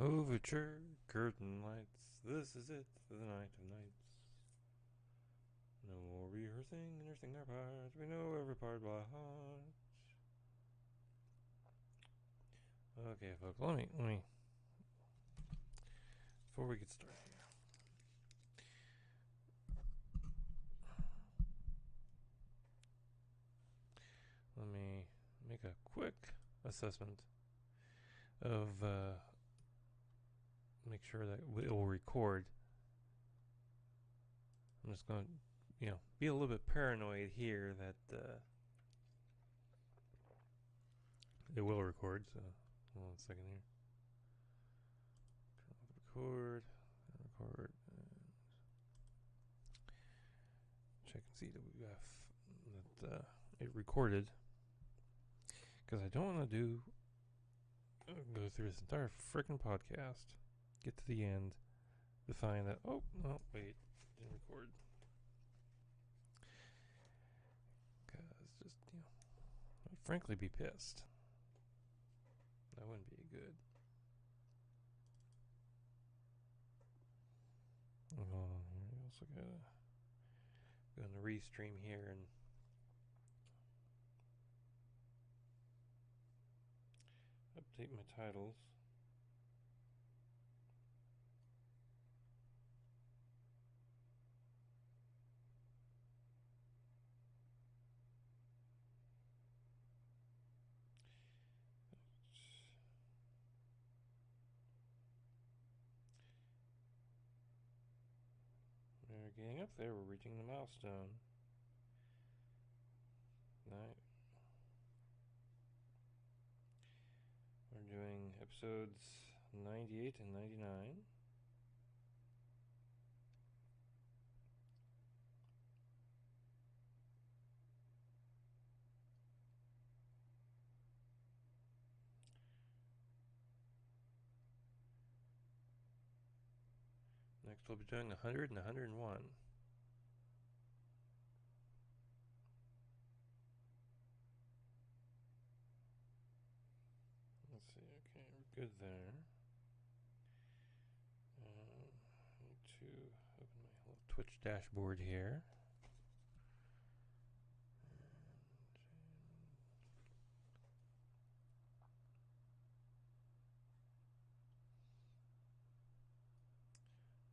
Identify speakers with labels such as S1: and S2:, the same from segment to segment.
S1: Overture, curtain lights, this is it, the night of nights. No more rehearsing our parts, we know every part by heart. Okay, folks, let me, before we get started here. Let me make a quick assessment of, make sure that it will record. I'm just going to, be a little bit paranoid here that it will record. So, hold on a second here. Turn off record, and check and see that we have that it recorded. Because I don't want to go through this entire freaking podcast, get to the end, to find that, oh, no, wait, didn't record. Because just, I'd frankly be pissed. That wouldn't be good. Hold on here. I also gotta go on the restream here and update my titles. We're getting up there. We're reaching the milestone. We're doing episodes 98 and 99. Next we'll be doing 100 and 101. Let's see, okay, we're good there. Need to open my little Twitch dashboard here.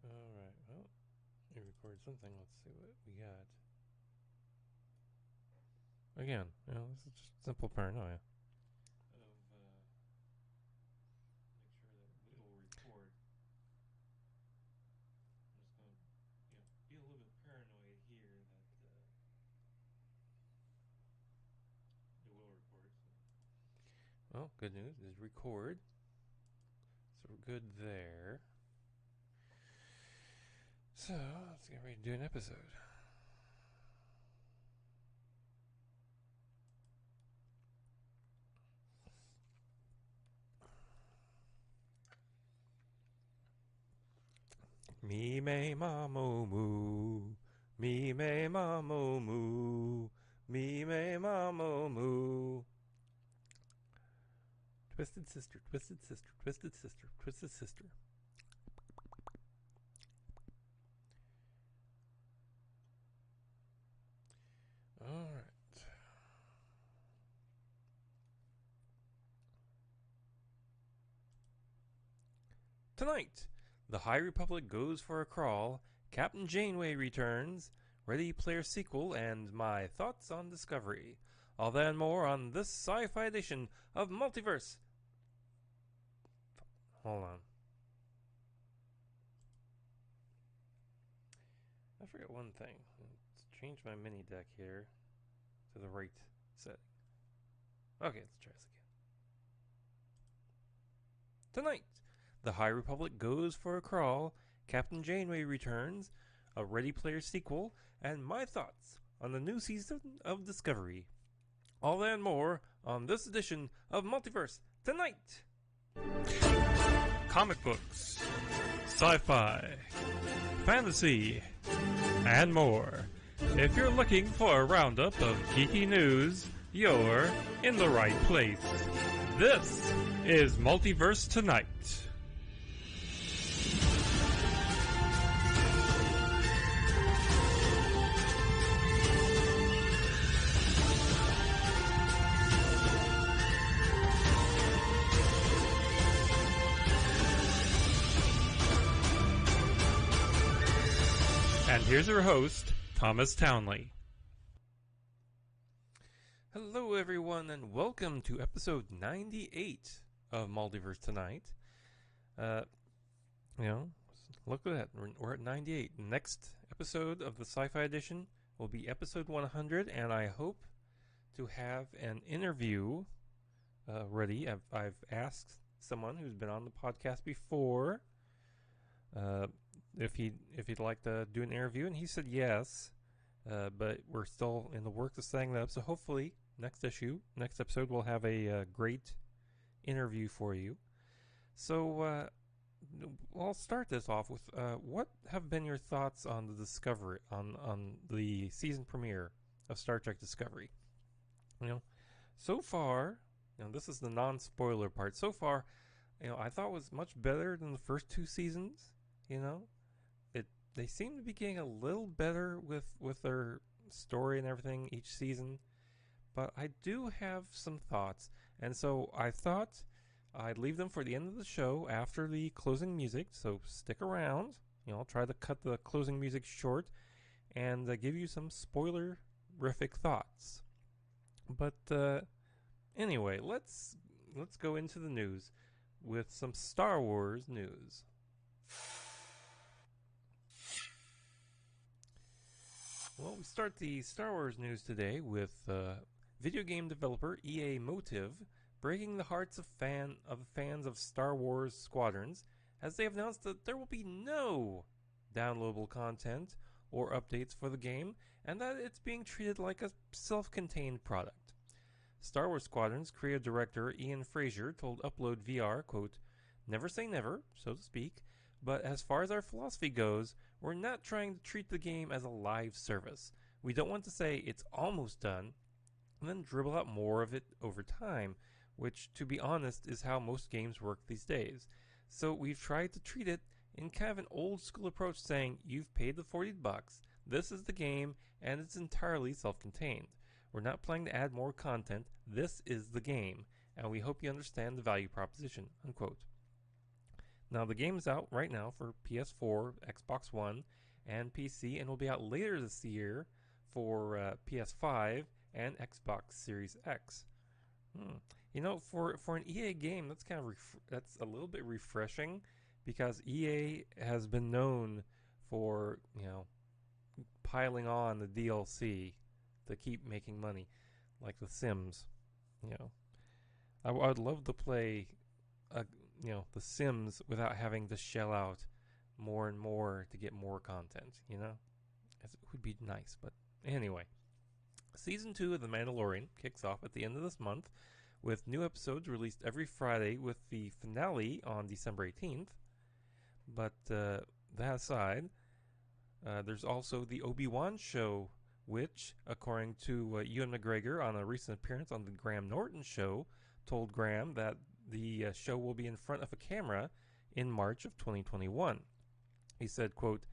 S1: Alright, well, you recorded something. Let's see what we got. Again, this is just simple paranoia. Make sure that it will record. I'm just going to, be a little bit paranoid here that it will record. So. Well, good news is record. So we're good there. So, let's get ready to do an episode. Me me ma mo moo, me me ma mo moo, me me ma mo moo. Twisted sister, twisted sister, twisted sister, twisted sister. All right. Tonight, the High Republic goes for a crawl, Captain Janeway returns, Ready Player sequel, and my thoughts on Discovery. All that and more on this sci-fi edition of Multiverse. Hold on. I forgot one thing. Let's change my mini deck here to the right setting. Okay, let's try this again. Tonight, the High Republic goes for a crawl, Captain Janeway returns, a Ready Player sequel, and my thoughts on the new season of Discovery. All that and more on this edition of Multiverse Tonight! Comic books, sci-fi, fantasy, and more. If you're looking for a roundup of geeky news, you're in the right place. This is Multiverse Tonight. And here's your host, Thomas Townley. Hello, everyone, and welcome to episode 98 of Multiverse Tonight. Look at that. We're at 98. Next episode of the Sci-Fi Edition will be episode 100, and I hope to have an interview ready. I've asked someone who's been on the podcast before if he'd like to do an interview, and he said yes. But we're still in the works of setting that up. So hopefully next episode, we'll have a great interview for you. So I'll start this off with what have been your thoughts on the Discovery on the season premiere of Star Trek Discovery? So far, this is the non-spoiler part. So far, I thought it was much better than the first two seasons. They seem to be getting a little better with their story and everything each season, but I do have some thoughts, and so I thought I'd leave them for the end of the show after the closing music, so stick around. I'll try to cut the closing music short and give you some spoiler-rific thoughts. But anyway, let's go into the news with some Star Wars news. Well, we start the Star Wars news today with video game developer EA Motive breaking the hearts of fans of Star Wars Squadrons as they have announced that there will be no downloadable content or updates for the game and that it's being treated like a self-contained product. Star Wars Squadrons creative director Ian Fraser told Upload VR, quote, "Never say never, so to speak, but as far as our philosophy goes, we're not trying to treat the game as a live service. We don't want to say it's almost done and then dribble out more of it over time, which, to be honest, is how most games work these days. So we've tried to treat it in kind of an old school approach saying, you've paid the $40, this is the game, and it's entirely self-contained. We're not planning to add more content, this is the game, and we hope you understand the value proposition," unquote. Now, the game is out right now for PS4, Xbox One, and PC, and will be out later this year for PS5 and Xbox Series X. For an EA game, that's kind of that's a little bit refreshing because EA has been known for piling on the DLC to keep making money, like The Sims. I would love to play The Sims without having to shell out more and more to get more content, It would be nice, but anyway. Season 2 of The Mandalorian kicks off at the end of this month with new episodes released every Friday with the finale on December 18th. But that aside, there's also the Obi-Wan show, which, according to Ewan McGregor on a recent appearance on the Graham Norton show, told Graham that the show will be in front of a camera in March of 2021. He said, quote,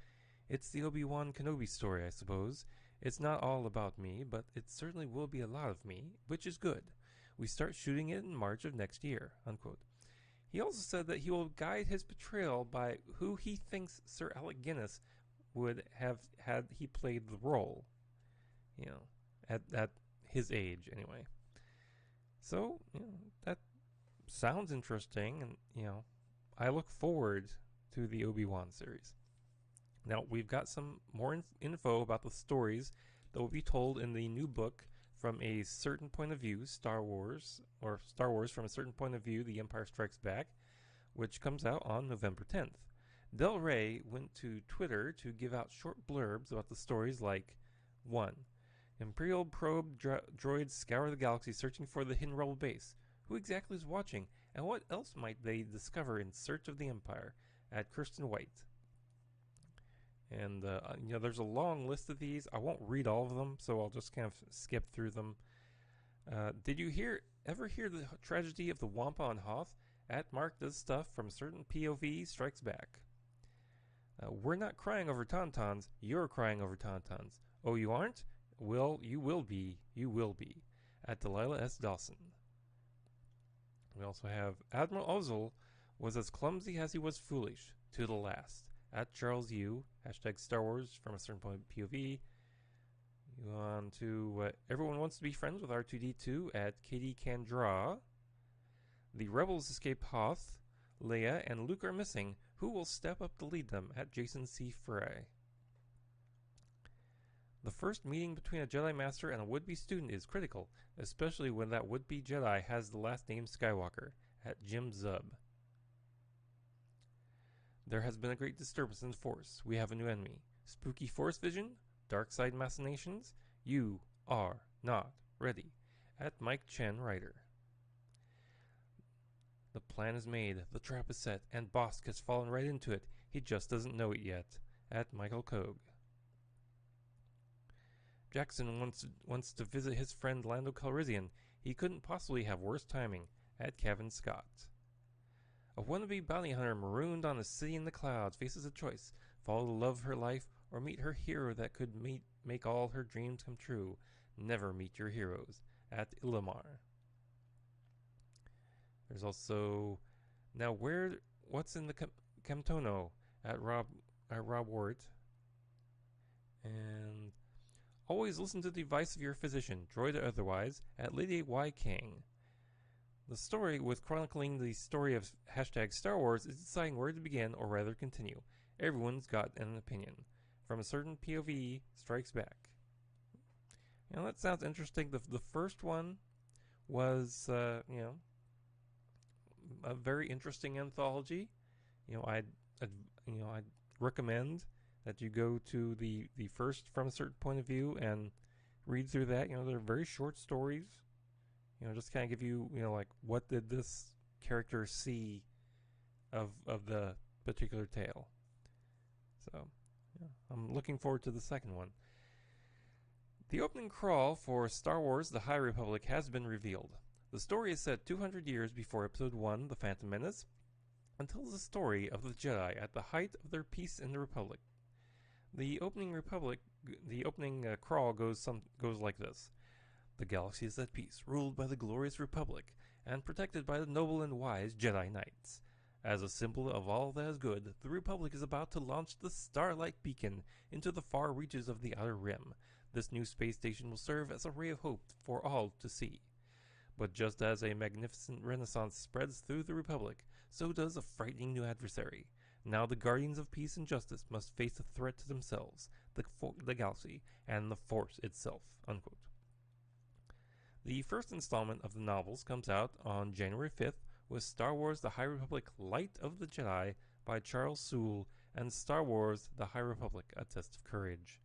S1: "It's the Obi-Wan Kenobi story, I suppose. It's not all about me, but it certainly will be a lot of me, which is good. We start shooting it in March of next year," unquote. He also said that he will guide his portrayal by who he thinks Sir Alec Guinness would have had he played the role, at his age anyway. So, that sounds interesting, and, I look forward to the Obi-Wan series. Now, we've got some more info about the stories that will be told in the new book From a Certain Point of View, Star Wars From a Certain Point of View, The Empire Strikes Back, which comes out on November 10th. Del Rey went to Twitter to give out short blurbs about the stories like 1. Imperial probe droids scour the galaxy searching for the hidden rebel base. Who exactly is watching, and what else might they discover in search of the Empire? At Kirsten White. And, there's a long list of these. I won't read all of them, so I'll just kind of skip through them. Did you ever hear the tragedy of the Wampa on Hoth? At Mark does stuff from a certain POV strikes back. We're not crying over Tauntauns. You're crying over Tauntauns. Oh, you aren't? Well, you will be. You will be. At Delilah S. Dawson. We also have Admiral Ozzel was as clumsy as he was foolish, to the last. at Charles U, hashtag Star Wars from a certain point POV. You go on to everyone wants to be friends with R2D2 at Katie Can Draw. The rebels escape Hoth, Leia, and Luke are missing. Who will step up to lead them at Jason C. Frey? The first meeting between a Jedi Master and a would-be student is critical, especially when that would-be Jedi has the last name Skywalker, at Jim Zub. There has been a great disturbance in the Force. We have a new enemy. Spooky Force vision? Dark side machinations? You are not ready, at Mike Chen Writer. The plan is made, the trap is set, and Bosk has fallen right into it. He just doesn't know it yet, at Michael Kogue. Jackson wants to visit his friend Lando Calrissian. He couldn't possibly have worse timing, at Kevin Scott. A wannabe bounty hunter marooned on a city in the clouds faces a choice: follow the love of her life or meet her hero that could make all her dreams come true. Never meet your heroes, at Illimar. There's also what's in the Camtono, at Rob Wart. And always listen to the advice of your physician, droid or otherwise, at Lady Y. King. The story with chronicling the story of hashtag Star Wars is deciding where to begin or rather continue. Everyone's got an opinion. From a certain POV strikes back. That sounds interesting. The first one was, a very interesting anthology. I'd recommend that you go to the first From a Certain Point of View and read through that. They're very short stories. Just kind of give you, like, what did this character see of the particular tale. So, I'm looking forward to the second one. The opening crawl for Star Wars The High Republic has been revealed. The story is set 200 years before Episode 1, The Phantom Menace, and tells the story of the Jedi at the height of their peace in the Republic. The opening crawl goes like this. The galaxy is at peace, ruled by the glorious Republic, and protected by the noble and wise Jedi Knights. As a symbol of all that is good, the Republic is about to launch the Starlight Beacon into the far reaches of the Outer Rim. This new space station will serve as a ray of hope for all to see. But just as a magnificent renaissance spreads through the Republic, so does a frightening new adversary. Now the guardians of peace and justice must face a threat to themselves, the galaxy, and the Force itself." Unquote. The first installment of the novels comes out on January 5th with Star Wars The High Republic Light of the Jedi by Charles Soule and Star Wars The High Republic A Test of Courage.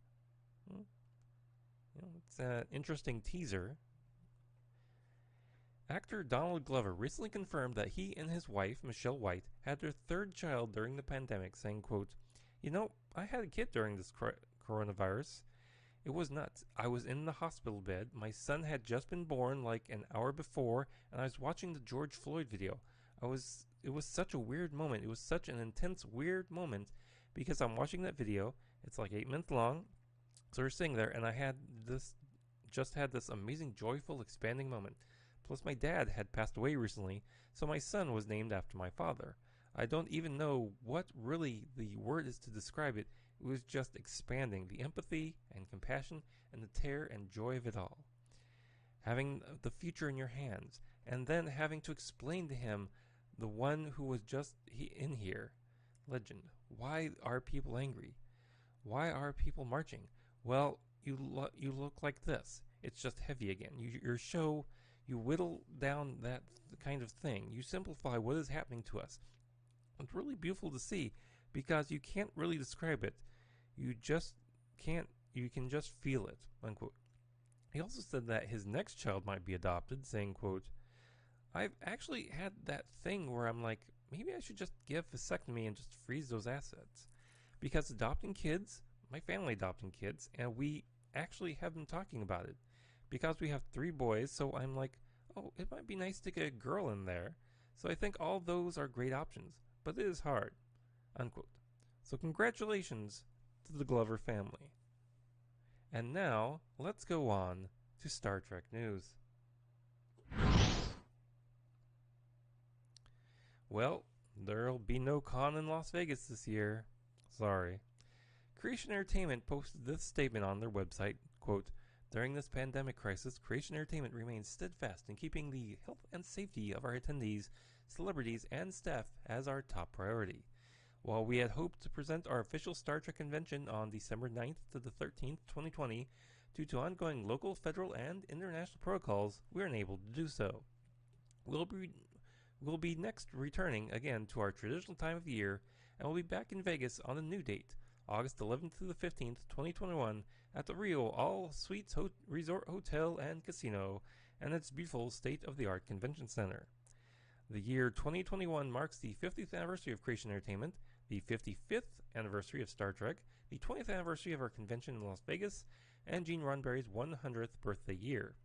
S1: It's an interesting teaser. Actor Donald Glover recently confirmed that he and his wife, Michelle White, had their third child during the pandemic, saying, quote, I had a kid during this coronavirus. It was nuts. I was in the hospital bed. My son had just been born like an hour before, and I was watching the George Floyd video. It was such a weird moment. It was such an intense, weird moment because I'm watching that video. It's like 8 minutes long. So we're sitting there, and I had this amazing, joyful, expanding moment. Plus, my dad had passed away recently, so my son was named after my father. I don't even know what really the word is to describe it. It was just expanding, the empathy and compassion and the terror and joy of it all. Having the future in your hands, and then having to explain to him, the one who was just in here, legend, why are people angry? Why are people marching? Well, you look like this. It's just heavy again. Your show, you whittle down that kind of thing. You simplify what is happening to us. It's really beautiful to see because you can't really describe it. You can just feel it, unquote. He also said that his next child might be adopted, saying, quote, I've actually had that thing where I'm like, maybe I should just give a vasectomy and just freeze those assets. Because adopting kids, my family adopting kids, and we actually have been talking about it. Because we have 3 boys, so I'm like, oh, it might be nice to get a girl in there. So I think all those are great options, but it is hard, unquote. So congratulations to the Glover family. And now, let's go on to Star Trek news. Well, there'll be no con in Las Vegas this year, Sorry. Creation Entertainment posted this statement on their website, quote, "During this pandemic crisis, Creation Entertainment remains steadfast in keeping the health and safety of our attendees, celebrities, and staff as our top priority. While we had hoped to present our official Star Trek convention on December 9th to the 13th, 2020, due to ongoing local, federal, and international protocols, we are unable to do so. We'll be next returning again to our traditional time of the year, and we'll be back in Vegas on a new date, August 11th to the 15th, 2021, at the Rio All Suites Resort Hotel and Casino and its beautiful state-of-the-art convention center. The year 2021 marks the 50th anniversary of Creation Entertainment, the 55th anniversary of Star Trek, the 20th anniversary of our convention in Las Vegas, and Gene Roddenberry's 100th birthday year.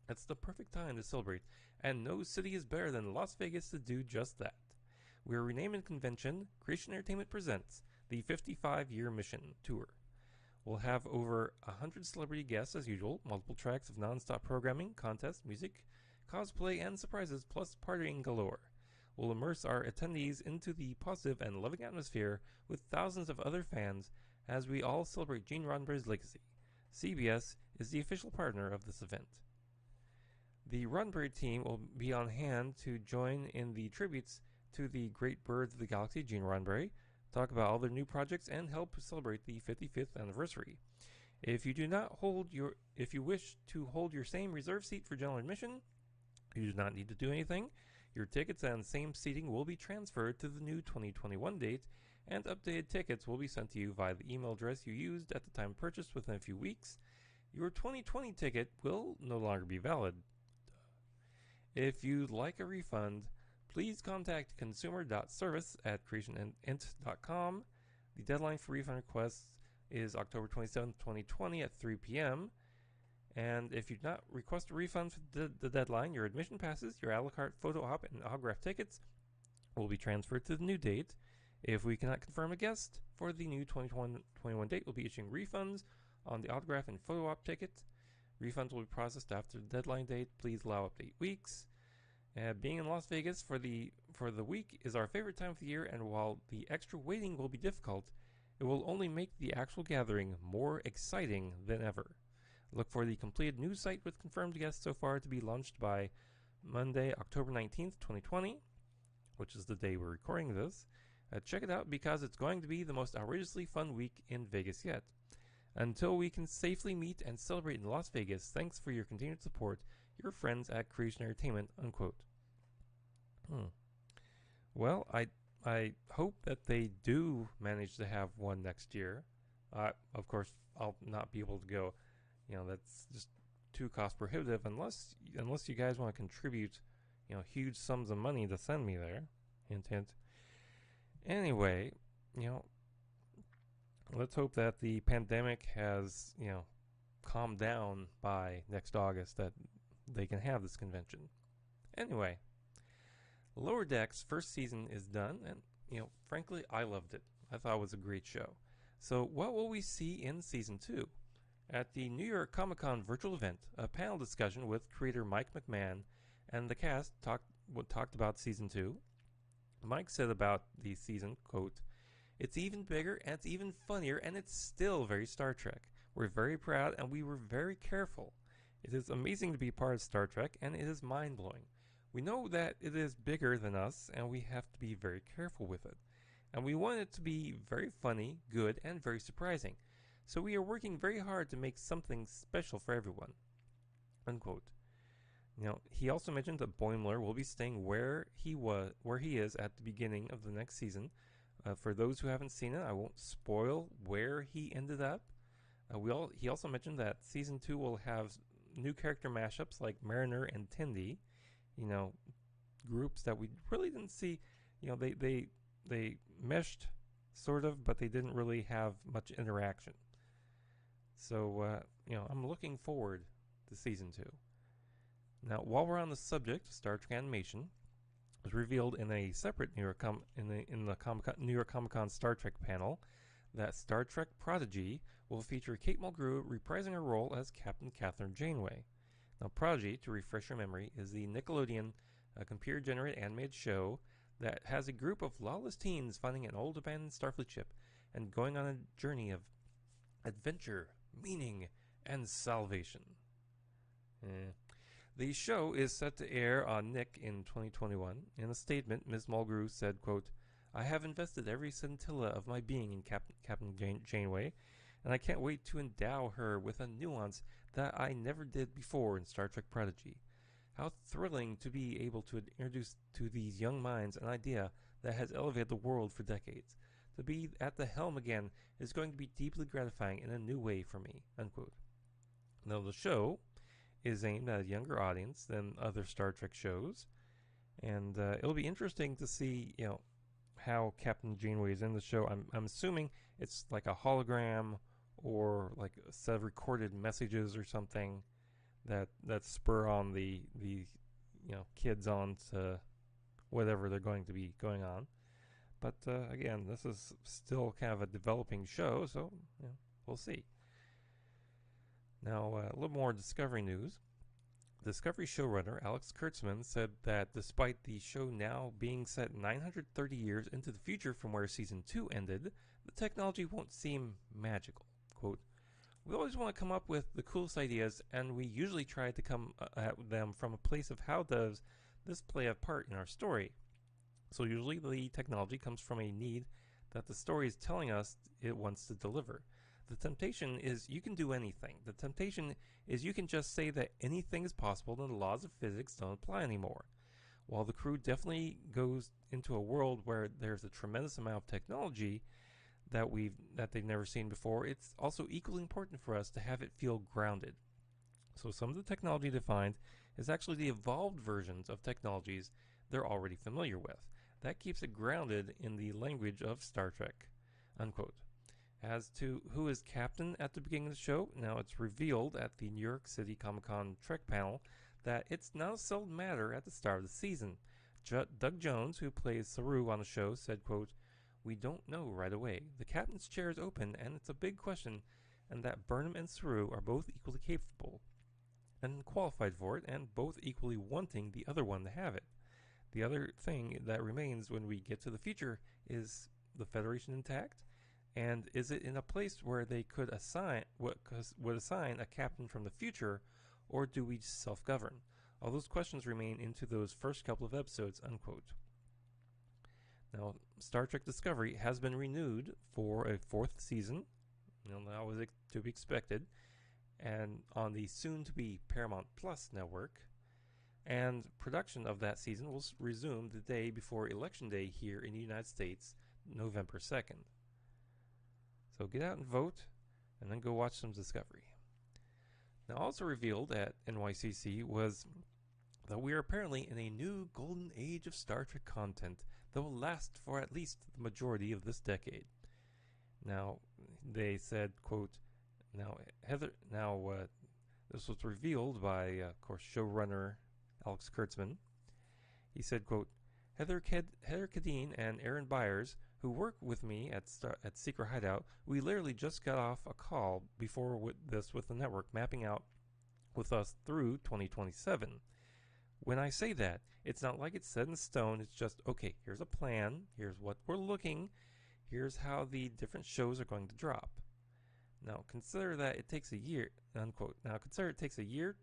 S1: It's the perfect time to celebrate, and no city is better than Las Vegas to do just that. We are renaming the convention Creation Entertainment Presents the 55-Year Mission Tour. We'll have over 100 celebrity guests as usual, multiple tracks of non-stop programming, contests, music, cosplay, and surprises, plus partying galore. We'll immerse our attendees into the positive and loving atmosphere with thousands of other fans as we all celebrate Gene Roddenberry's legacy. CBS is the official partner of this event. The Roddenberry team will be on hand to join in the tributes to the great birds of the galaxy, Gene Roddenberry, talk about all their new projects, and help celebrate the 55th anniversary. If you wish to hold your same reserved seat for general admission, you do not need to do anything. Your tickets and same seating will be transferred to the new 2021 date, and updated tickets will be sent to you via the email address you used at the time of purchase within a few weeks. Your 2020 ticket will no longer be valid. If you'd like a refund, please contact consumer.service@creationint.com. The deadline for refund requests is October 27th, 2020 at 3 p.m. And if you do not request a refund for the deadline, your admission passes, your a la carte photo op, and autograph tickets will be transferred to the new date. If we cannot confirm a guest for the new 2021 date, we'll be issuing refunds on the autograph and photo op ticket. Refunds will be processed after the deadline date. Please allow up to 8 weeks. Being in Las Vegas for the week is our favorite time of the year, and while the extra waiting will be difficult, it will only make the actual gathering more exciting than ever. Look for the completed news site with confirmed guests so far to be launched by Monday, October 19th, 2020, which is the day we're recording this. Check it out because it's going to be the most outrageously fun week in Vegas yet. Until we can safely meet and celebrate in Las Vegas, thanks for your continued support. Your friends at Creation Entertainment, unquote. Well, I hope that they do manage to have one next year. Of course, I'll not be able to go. That's just too cost prohibitive unless you guys want to contribute, huge sums of money to send me there. Hint, hint. Anyway, let's hope that the pandemic has, calmed down by next August, that they can have this convention. Anyway, Lower Decks first season is done, and, frankly, I loved it. I thought it was a great show. So what will we see in season 2? At the New York Comic-Con virtual event, a panel discussion with creator Mike McMahon and the cast talked about season 2. Mike said about the season, quote, "It's even bigger and it's even funnier and it's still very Star Trek. We're very proud and we were very careful. It is amazing to be part of Star Trek and it is mind-blowing. We know that it is bigger than us and we have to be very careful with it. And we want it to be very funny, good, and very surprising. So we are working very hard to make something special for everyone." Unquote. He also mentioned that Boimler will be staying where he is at the beginning of the next season. For those who haven't seen it, I won't spoil where he ended up. He also mentioned that season 2 will have new character mashups like Mariner and Tendi. Groups that we really didn't see. They meshed sort of, but they didn't really have much interaction. So, I'm looking forward to season 2. Now, while we're on the subject of Star Trek animation, it was revealed in a separate New York Comic-Con Star Trek panel that Star Trek Prodigy will feature Kate Mulgrew reprising her role as Captain Catherine Janeway. Now, Prodigy, to refresh your memory, is the Nickelodeon computer-generated animated show that has a group of lawless teens finding an old abandoned Starfleet ship and going on a journey of adventure, meaning, and salvation. The show is set to air on Nick in 2021. In a statement, Ms. Mulgrew said, quote, "I have invested every scintilla of my being in Captain Janeway, and I can't wait to endow her with a nuance that I never did before in Star Trek Prodigy. How thrilling to be able to introduce to these young minds an idea that has elevated the world for decades. To be at the helm again is going to be deeply gratifying in a new way for me," unquote. Now, the show is aimed at a younger audience than other Star Trek shows, and it'll be interesting to see, how Captain Janeway is in the show. I'm assuming it's like a hologram or like a set of recorded messages or something that spur on the kids on to whatever they're going to be going on. But again, this is still kind of a developing show, so we'll see. Now, a little more Discovery news. Discovery showrunner Alex Kurtzman said that despite the show now being set 930 years into the future from where Season 2 ended, the technology won't seem magical. Quote, "We always want to come up with the coolest ideas, and we usually try to come at them from a place of how does this play a part in our story. So usually the technology comes from a need that the story is telling us it wants to deliver. The temptation is you can do anything. The temptation is you can just say that anything is possible and the laws of physics don't apply anymore. While the crew definitely goes into a world where there's a tremendous amount of technology that they've never seen before, it's also equally important for us to have it feel grounded. So some of the technology defined is actually the evolved versions of technologies they're already familiar with. That keeps it grounded in the language of Star Trek," unquote. As to who is captain at the beginning of the show, now it's revealed at the New York City Comic-Con Trek panel that it's not a settled matter at the start of the season. Doug Jones, who plays Saru on the show, said, quote, "We don't know right away. The captain's chair is open, and it's a big question, and that Burnham and Saru are both equally capable and qualified for it, and both equally wanting the other one to have it. The other thing that remains when we get to the future is the Federation intact? And is it in a place where they would assign a captain from the future, or do we self-govern? All those questions remain into those first couple of episodes," unquote. Now, Star Trek Discovery has been renewed for a 4th season. That was to be expected, and on the soon-to-be Paramount Plus network. And production of that season will resume the day before Election Day here in the United States, November 2nd. So get out and vote, and then go watch some Discovery. Now, also revealed at NYCC was that we are apparently in a new golden age of Star Trek content that will last for at least the majority of this decade. Now, they said, quote, this was revealed by, of course, showrunner Alex Kurtzman. He said, quote, Heather Kadeen and Aaron Byers, who work with me at Secret Hideout, we literally just got off a call before with the network, mapping out with us through 2027. When I say that, it's not like it's set in stone. It's just, okay, here's a plan. Here's what we're looking. Here's how the different shows are going to drop. Now, consider that it takes a year, unquote. Now, consider it takes a year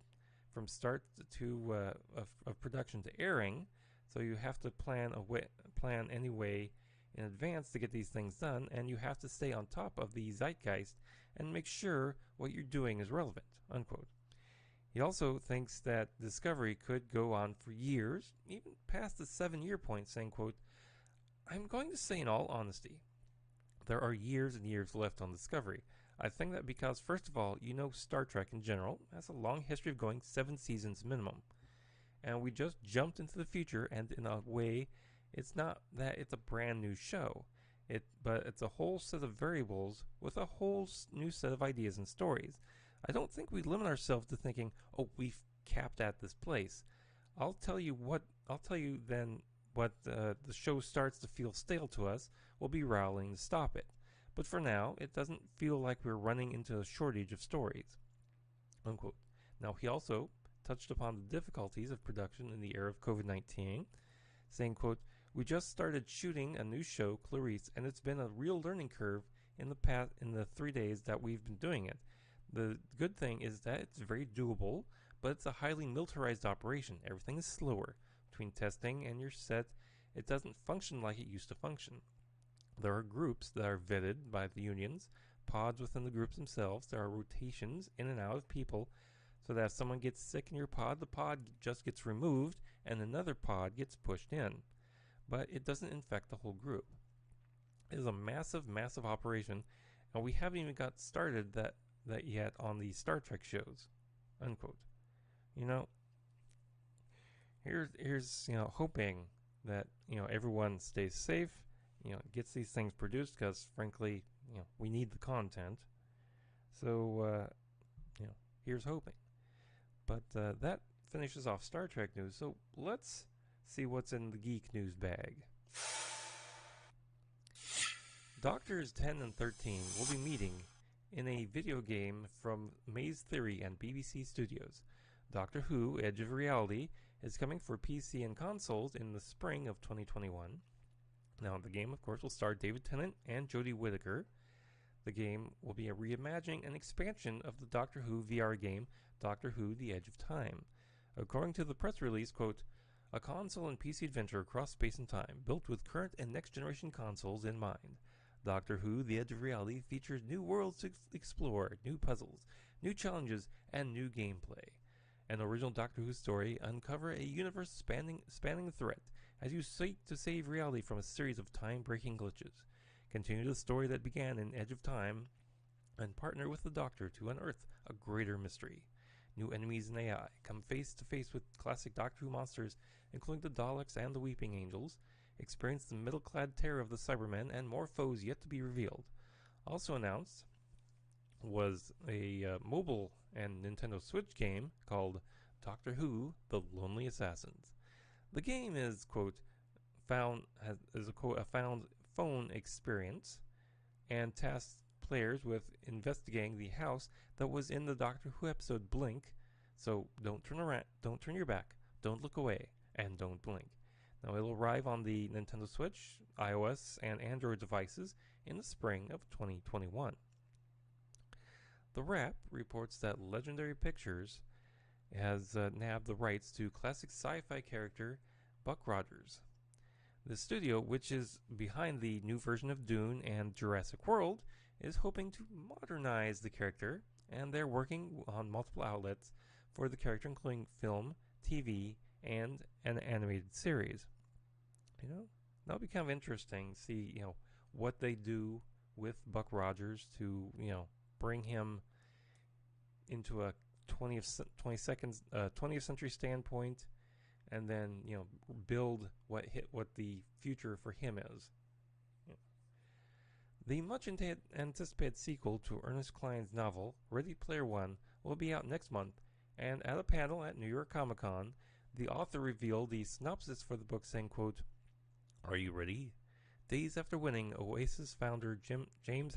S1: from start to of production to airing, so you have to plan anyway in advance to get these things done, and you have to stay on top of the zeitgeist and make sure what you're doing is relevant, unquote. He also thinks that Discovery could go on for years, even past the 7-year point, saying, quote, I'm going to say in all honesty, there are years and years left on Discovery. I think that because, first of all, Star Trek in general has a long history of going 7 seasons minimum. And we just jumped into the future, and in a way, it's not that it's a brand new show, but it's a whole set of variables with a whole new set of ideas and stories. I don't think we limit ourselves to thinking, oh, we've capped at this place. I'll tell you then what the show starts to feel stale to us, we'll be rallying to stop it. But for now, it doesn't feel like we're running into a shortage of stories, unquote. Now, he also touched upon the difficulties of production in the era of COVID-19, saying, quote, we just started shooting a new show, Clarice, and it's been a real learning curve in the 3 days that we've been doing it. The good thing is that it's very doable, but it's a highly militarized operation. Everything is slower. Between testing and your set, it doesn't function like it used to function. There are groups that are vetted by the unions, pods within the groups themselves. There are rotations in and out of people, so that if someone gets sick in your pod, the pod just gets removed and another pod gets pushed in. But it doesn't infect the whole group. It is a massive, massive operation, and we haven't even got started that yet on the Star Trek shows. Unquote. You know, here's hoping that everyone stays safe, gets these things produced, because frankly, we need the content. So here's hoping. But that finishes off Star Trek news. So let's see what's in the geek news bag. Doctors 10 and 13 will be meeting in a video game from Maze Theory and BBC Studios. Doctor Who: Edge of Reality is coming for PC and consoles in the spring of 2021. Now, the game, of course, will star David Tennant and Jodie Whittaker. The game will be a reimagining and expansion of the Doctor Who VR game, Doctor Who: The Edge of Time. According to the press release, quote, a console and PC adventure across space and time, built with current and next-generation consoles in mind. Doctor Who: The Edge of Reality features new worlds to explore, new puzzles, new challenges, and new gameplay. An original Doctor Who story uncover a universe spanning the threat as you seek to save reality from a series of time-breaking glitches. Continue the story that began in Edge of Time and partner with the Doctor to unearth a greater mystery. New enemies and AI come face to face with classic Doctor Who monsters, including the Daleks and the Weeping Angels. Experience the metal-clad terror of the Cybermen and more foes yet to be revealed. Also announced was a mobile and Nintendo Switch game called Doctor Who: The Lonely Assassins. The game is, quote, a found phone experience and tasks players with investigating the house that was in the Doctor Who episode Blink. So don't turn your back, don't look away, and don't blink. Now, it'll arrive on the Nintendo Switch, iOS, and Android devices in the spring of 2021. The Wrap reports that Legendary Pictures has nabbed the rights to classic sci-fi character Buck Rogers. The studio, which is behind the new version of Dune and Jurassic World, is hoping to modernize the character, and they're working on multiple outlets for the character, including film, TV, and an animated series. That'll be kind of interesting to see, what they do with Buck Rogers to, bring him into a 20th century standpoint, and then, build what the future for him is. The much anticipated sequel to Ernest Cline's novel, Ready Player One, will be out next month, and at a panel at New York Comic Con, the author revealed the synopsis for the book, saying, quote, are you ready? Days after winning Oasis founder James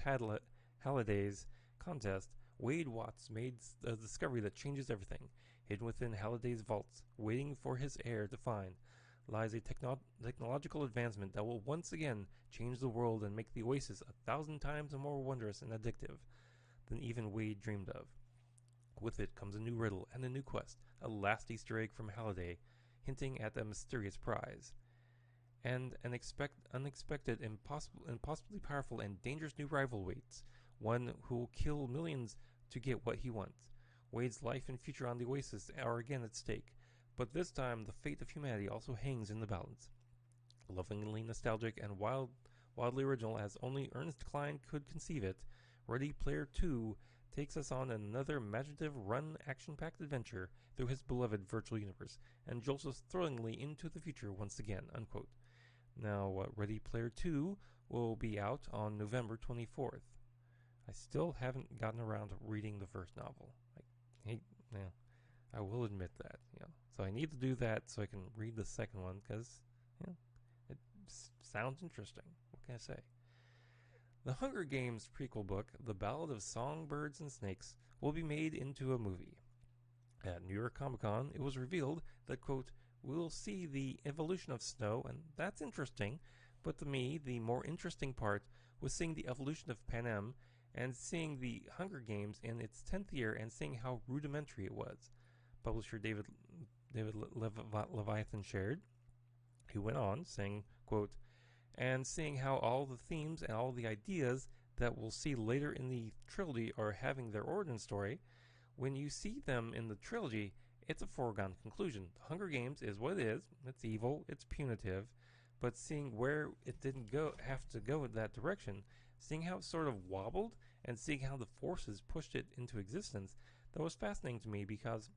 S1: Halliday's contest, Wade Watts made a discovery that changes everything. Hidden within Halliday's vaults, waiting for his heir to find, lies a technological advancement that will once again change the world and make the Oasis 1,000 times more wondrous and addictive than even Wade dreamed of. With it comes a new riddle and a new quest, a last Easter egg from Halliday, hinting at a mysterious prize. And an unexpected, impossibly powerful, and dangerous new rival waits, one who will kill millions to get what he wants. Wade's life and future on the Oasis are again at stake, but this time the fate of humanity also hangs in the balance. Lovingly nostalgic and wildly original as only Ernest Cline could conceive it, Ready Player 2 takes us on another imaginative, action-packed adventure through his beloved virtual universe, and jolts us thrillingly into the future once again, unquote. Now, Ready Player 2 will be out on November 24th. I still haven't gotten around to reading the first novel. I will admit that. So I need to do that so I can read the second one, because it sounds interesting. What can I say? The Hunger Games prequel book, The Ballad of Songbirds and Snakes, will be made into a movie. At New York Comic Con, it was revealed that, quote, we'll see the evolution of Snow, and that's interesting, but to me, the more interesting part was seeing the evolution of Panem and seeing the Hunger Games in its 10th year and seeing how rudimentary it was. Publisher David Leviathan shared. He went on saying, quote, and seeing how all the themes and all the ideas that we'll see later in the trilogy are having their origin story, when you see them in the trilogy, it's a foregone conclusion. The Hunger Games is what it is. It's evil. It's punitive. But seeing where it didn't have to go in that direction, seeing how it sort of wobbled, and seeing how the forces pushed it into existence, that was fascinating to me because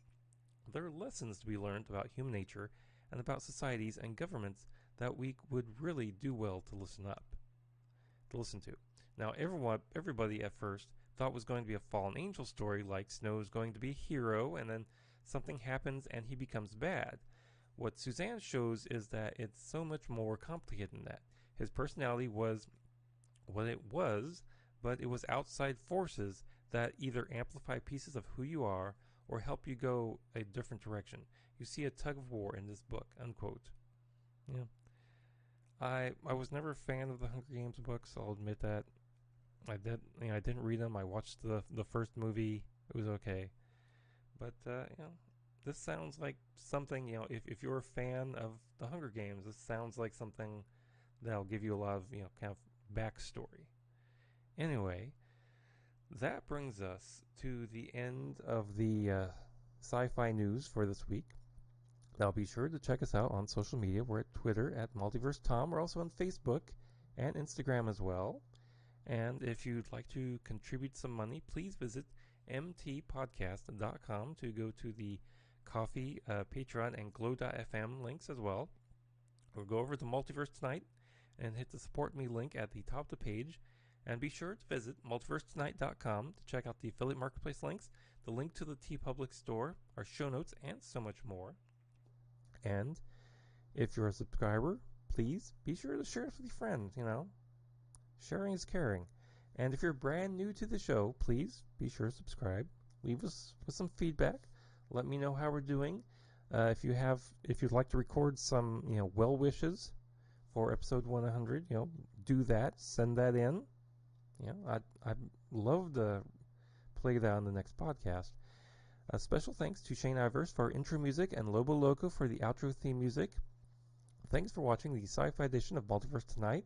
S1: there are lessons to be learned about human nature and about societies and governments that we would really do well to listen to. Now, everybody at first thought it was going to be a fallen angel story, like Snow's going to be a hero, and then something happens and he becomes bad. What Suzanne shows is that it's so much more complicated than that. His personality was what it was, but it was outside forces that either amplify pieces of who you are or help you go a different direction. You see a tug of war in this book, unquote. Yeah. I was never a fan of the Hunger Games books, I'll admit that. I didn't read them. I watched the first movie. It was okay. But this sounds like something, if you're a fan of the Hunger Games, this sounds like something that'll give you a lot of, kind of backstory. Anyway, that brings us to the end of the sci-fi news for this week. Now be sure to check us out on social media. We're at Twitter at Multiverse Tom. We're also on Facebook and Instagram as well. And if you'd like to contribute some money, please visit mtpodcast.com to go to the Coffee, Patreon, and Glow.fm links as well. Or go over to Multiverse Tonight and hit the Support Me link at the top of the page. And be sure to visit multiversetonight.com to check out the affiliate marketplace links, the link to the TeePublic store, our show notes, and so much more. And if you're a subscriber, please be sure to share it with your friends, Sharing is caring. And if you're brand new to the show, please be sure to subscribe. Leave us with some feedback. Let me know how we're doing. If you'd like to record some, well wishes for episode 100, do that. Send that in. I'd love to play that on the next podcast. Special thanks to Shane Ivers for our intro music and Lobo Loco for the outro theme music. Thanks for watching the sci-fi edition of Multiverse Tonight.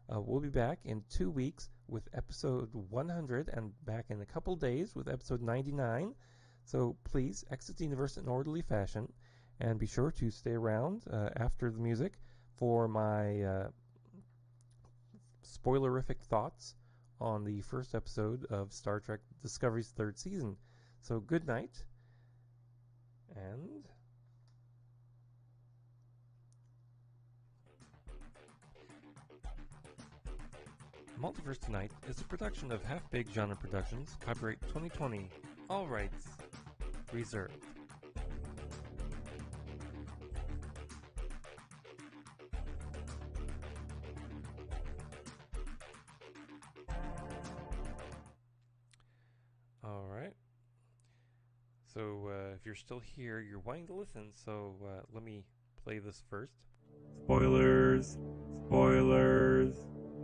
S1: We'll be back in 2 weeks with episode 100 and back in a couple days with episode 99. So please exit the universe in orderly fashion and be sure to stay around after the music for my spoilerific thoughts on the first episode of Star Trek Discovery's 3rd season. So good night, and Multiverse Tonight is a production of Half Big Genre Productions, copyright 2020, all rights reserved. All right. So if you're still here, you're wanting to listen, so let me play this first. Spoilers! Spoilers!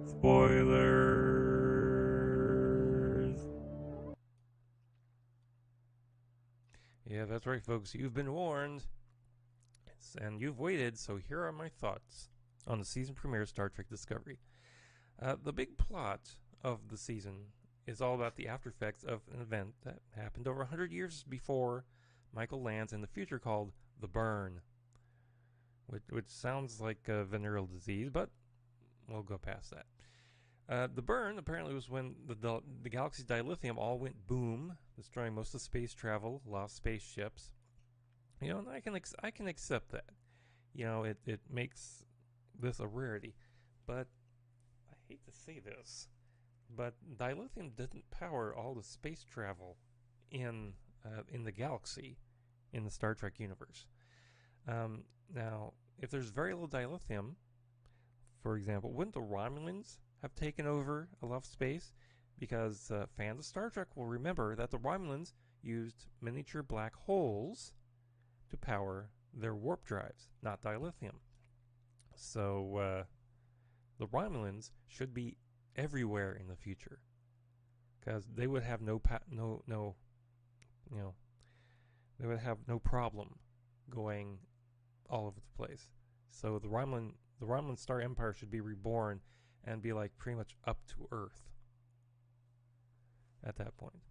S1: Spoilers! Yeah, that's right, folks. You've been warned. And you've waited, so here are my thoughts on the season premiere of Star Trek Discovery. The big plot of the season is all about the after effects of an event that happened over 100 years before Michael lands in the future called the Burn, which sounds like a venereal disease, but we'll go past that. The Burn apparently was when the galaxy's dilithium all went boom, destroying most of space travel, lost spaceships. And I can accept that. It makes this a rarity, but I hate to say this. But dilithium didn't power all the space travel in the galaxy, in the Star Trek universe. Now, if there's very little dilithium, for example, wouldn't the Romulans have taken over a lot of space? Because fans of Star Trek will remember that the Romulans used miniature black holes to power their warp drives, not dilithium. So the Romulans should be everywhere in the future, because they would have you know, they would have no problem going all over the place. So the Romulan Star Empire should be reborn and be like pretty much up to Earth at that point.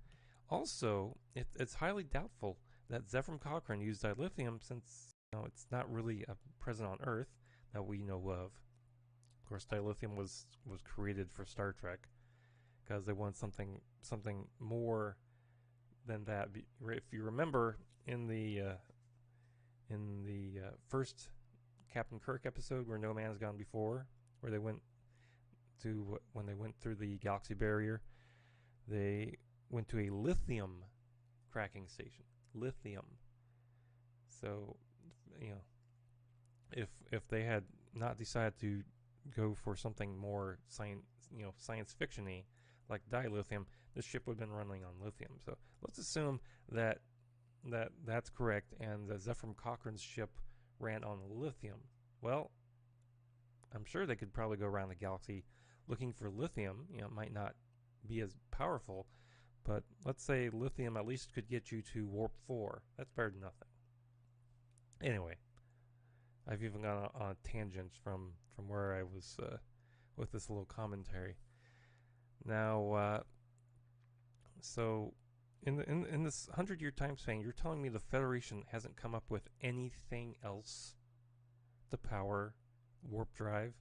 S1: Also, it's highly doubtful that Zephyr Cochrane used dilithium, since it's not really present on Earth that we know of. Of course, dilithium was created for Star Trek because they wanted something more than that. If you remember in the first Captain Kirk episode, where No Man's Gone Before, where they went to when they went through the galaxy barrier, they went to a lithium cracking station. Lithium. So, if they had not decided to go for something more science fiction-y like dilithium, this ship would have been running on lithium. So let's assume that's correct, and the Zephyr Cochrane's ship ran on lithium. Well, I'm sure they could probably go around the galaxy looking for lithium. It might not be as powerful, but let's say lithium at least could get you to warp 4. That's better than nothing. Anyway, I've even gone on a tangent from where I was with this little commentary. Now, so in this 100-year time span, you're telling me the Federation hasn't come up with anything else to power warp drive?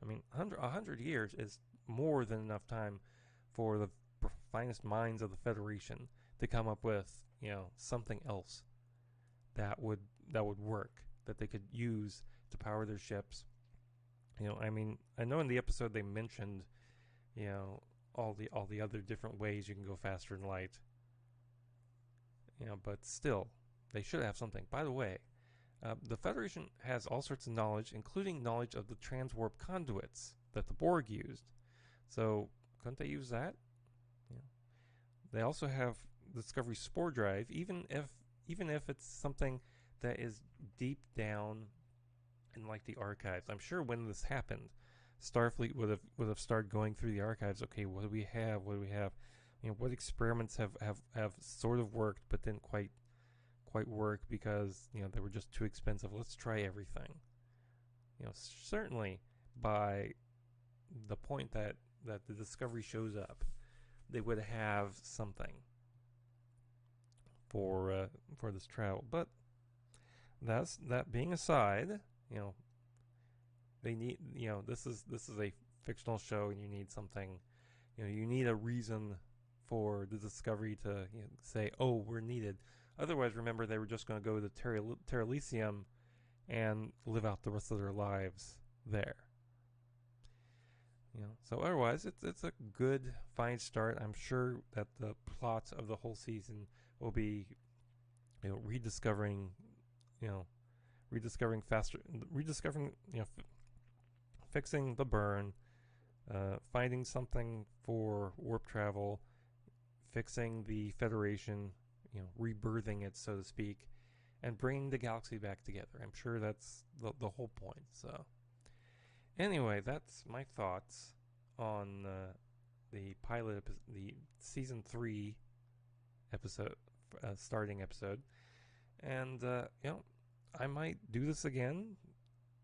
S1: I mean, 100 years is more than enough time for the finest minds of the Federation to come up with, something else that would work, that they could use to power their ships. I mean, I know in the episode they mentioned, all the other different ways you can go faster than light. But still, they should have something. By the way, the Federation has all sorts of knowledge, including knowledge of the transwarp conduits that the Borg used. So couldn't they use that? They also have Discovery Spore Drive, even if it's something that is deep down in like the archives. I'm sure when this happened, Starfleet would have started going through the archives. Okay, what do we have? What experiments have sort of worked but didn't quite work because they were just too expensive. Let's try everything. Certainly by the point that the Discovery shows up, they would have something for this travel. But that being aside, they need, this is a fictional show, and you need something, you need a reason for the Discovery to say, oh, we're needed. Otherwise, remember, they were just going to go to Terrelysium and live out the rest of their lives there. So otherwise, it's a good, fine start. I'm sure that the plot of the whole season will be, rediscovering faster, fixing the burn, finding something for warp travel, fixing the Federation, rebirthing it, so to speak, and bringing the galaxy back together. I'm sure that's the whole point. So anyway, that's my thoughts on the pilot, the season 3 episode, starting episode. And I might do this again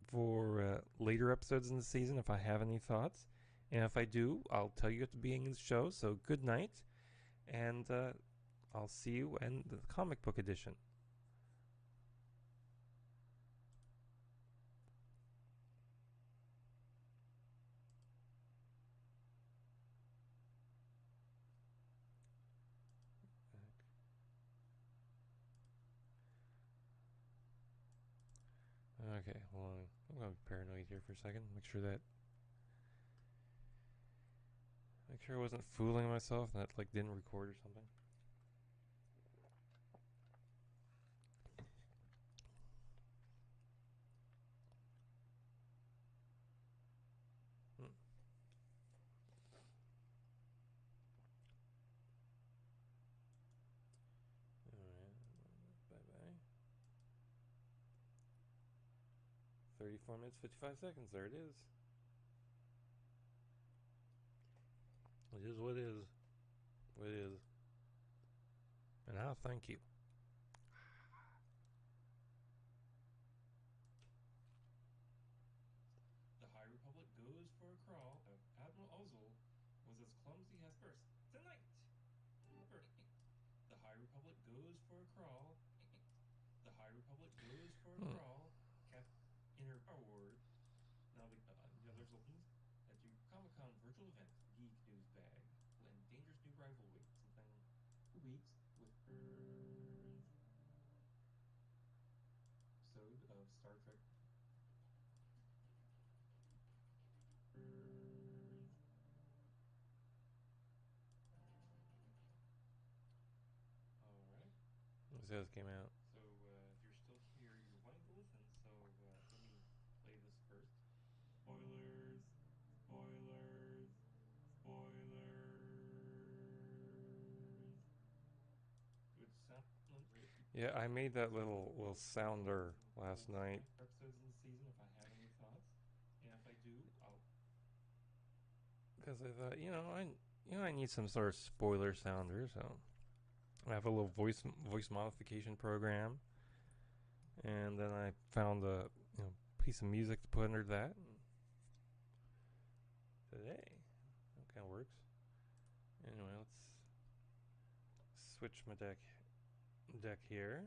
S1: for later episodes in the season if I have any thoughts. And if I do, I'll tell you at the beginning of the show. So good night, and I'll see you in the comic book edition. Okay, hold on. I'm going to be paranoid here for a second. Make sure I wasn't fooling myself and that didn't record or something. Alright, bye-bye. 34 minutes, 55 seconds. There it is. It is what it is. What it is. And I'll thank you. The High Republic goes for a crawl. Admiral Ozzel was as clumsy as first. Tonight! The High Republic goes for a crawl. The High Republic goes for a crawl. Inner forward. Now the other opens at your Comic-Con virtual event, Geek News Bag, and Dangerous New Rivalry. Something 2 weeks with episode of Star Trek. Alright. This came out. So if you're still here, you're wanting to listen, so let me play this first. Spoilers! Spoilers! Spoilers! Good sound. Yeah, I made that little sounder last night. Episodes in the season, if I have any thoughts, and if I do, I'll. Because I thought, I need some sort of spoiler sounder, so I have a little voice modification program, and then I found a piece of music to put under that. Today, that kind of works. Anyway, let's switch my deck here.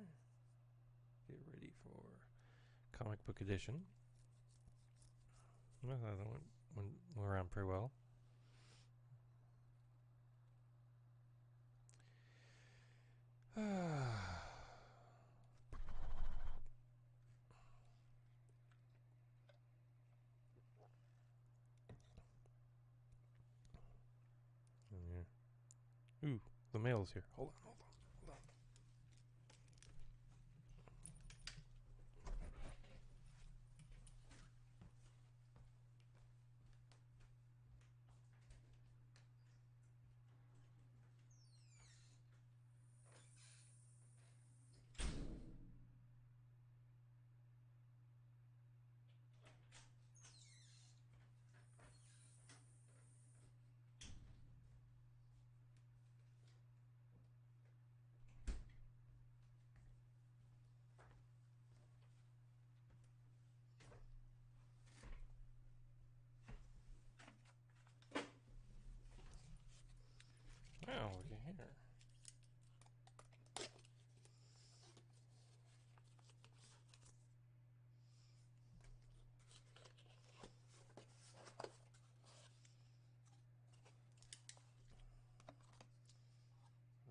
S1: Get ready for comic book edition. Well, that went around pretty well. Yeah. Ooh, the mail's here. Hold on. Oh, look at here.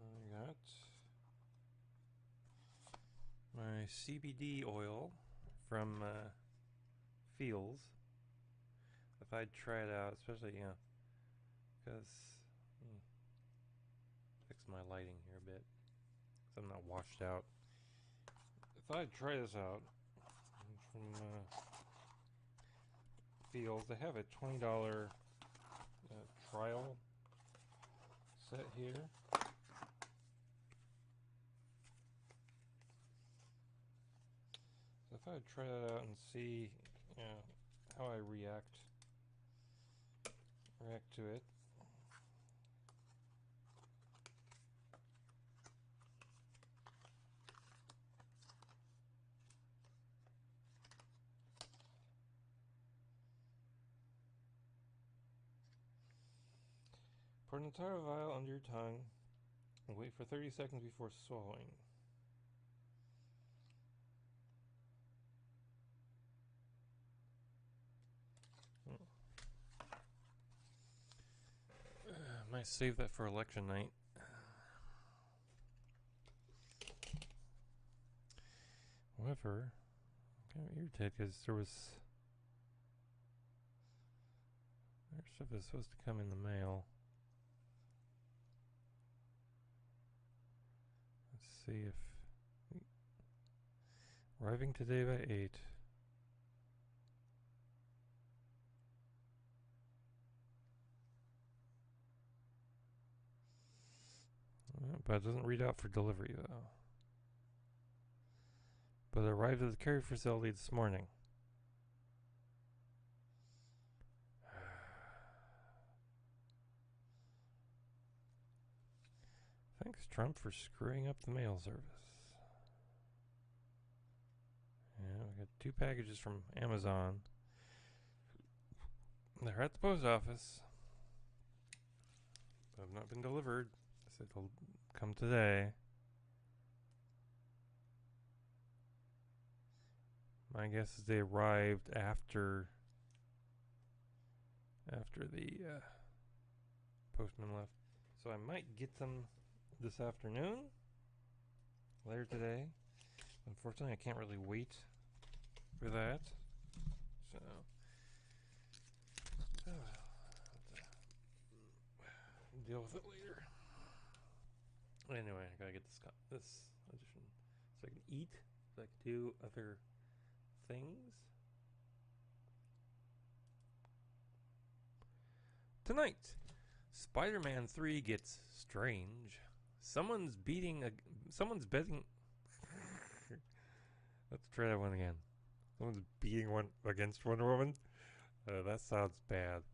S1: I got my CBD oil from Fields. If I'd try it out, especially, because fix my lighting here a bit, because I'm not washed out. If I'd try this out from Fields, they have a $20 trial set here. So if I'd try that out and see how I react to it. Pour an entire vial under your tongue and wait for 30 seconds before swallowing. Might save that for election night. However, I'm kind of irritated because there's stuff that's supposed to come in the mail. Let's see if arriving today by 8. But it doesn't read out for delivery though. But it arrived at the carrier facility this morning. Thanks, Trump, for screwing up the mail service. Yeah, we got 2 packages from Amazon. They're at the post office. Have not been delivered. I said they'll come today. My guess is they arrived after the postman left. So I might get them this afternoon, later today. Unfortunately, I can't really wait for that. So, deal with it later. Anyway, I gotta get this edition so I can eat, so I can do other things. Tonight, Spider-Man 3 gets strange. Someone's betting. Let's try that one again. Someone's beating one against Wonder Woman. That sounds bad.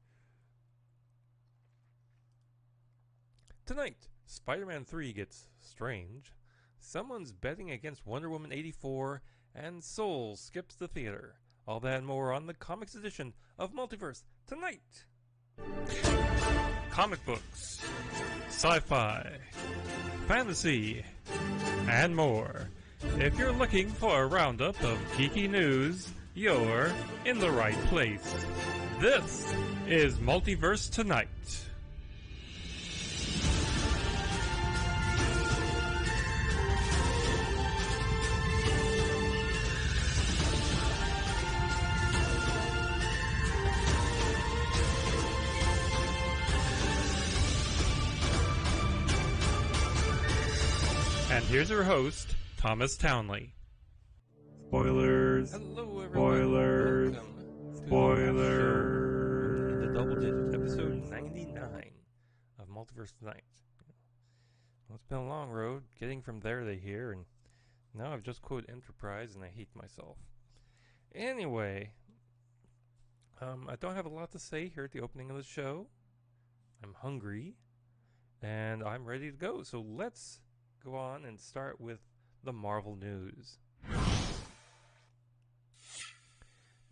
S1: Tonight, Spider-Man 3 gets strange. Someone's betting against Wonder Woman 84, and Soul skips the theater. All that and more on the comics edition of Multiverse Tonight. Comic books, sci-fi, fantasy, and more. If you're looking for a roundup of geeky news, you're in the right place. This is Multiverse Tonight. And here's your host, Thomas Townley.
S2: Spoilers.
S1: Hello, everyone.
S2: Spoilers.
S1: Spoilers. The double digit episode 99 of Multiverse Tonight. Well, it's been a long road getting from there to here, and now I've just quoted Enterprise and I hate myself. Anyway, I don't have a lot to say here at the opening of the show. I'm hungry, and I'm ready to go. So let's go on and start with the Marvel news.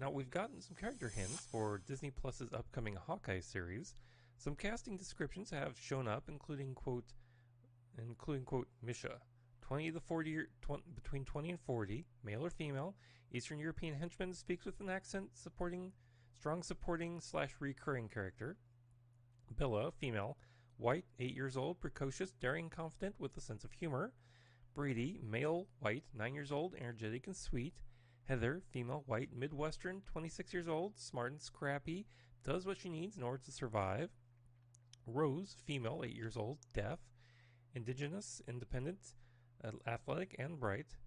S1: Now, we've gotten some character hints for Disney Plus's upcoming Hawkeye series. Some casting descriptions have shown up, including quote Misha, 20 to 40, between 20 and 40, male or female, Eastern European henchman, speaks with an accent, strong supporting / recurring character. Bella, female, white, 8 years old, precocious, daring, confident, with a sense of humor. Brady, male, white, 9 years old, energetic and sweet. Heather, female, white, Midwestern, 26 years old, smart and scrappy, does what she needs in order to survive. Rose, female, 8 years old, deaf, indigenous, independent, athletic, and bright.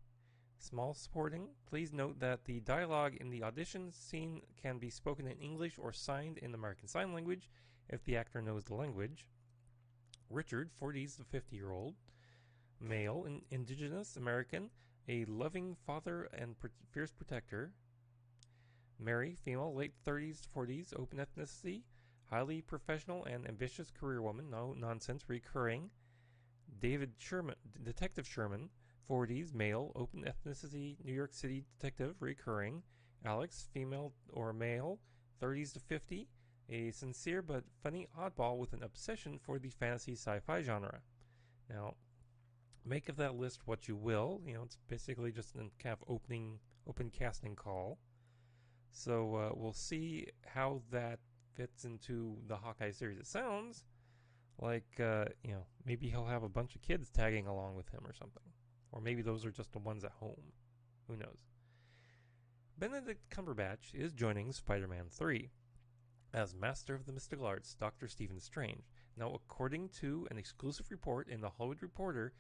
S1: Small supporting. Please note that the dialogue in the audition scene can be spoken in English or signed in American Sign Language if the actor knows the language. Richard, 40s to 50-year-old, male, indigenous, American, a loving father and fierce protector. Mary, female, late 30s to 40s, open ethnicity, highly professional and ambitious career woman, no nonsense, recurring. David Sherman, Detective Sherman, 40s, male, open ethnicity, New York City detective, recurring. Alex, female or male, 30s to 50, a sincere but funny oddball with an obsession for the fantasy sci-fi genre. Now, make of that list what you will. You know, it's basically just a kind of open casting call. So we'll see how that fits into the Hawkeye series. It sounds like, maybe he'll have a bunch of kids tagging along with him or something. Or maybe those are just the ones at home. Who knows? Benedict Cumberbatch is joining Spider-Man 3 as Master of the Mystical Arts, Dr. Stephen Strange. Now, according to an exclusive report in The Hollywood Reporter,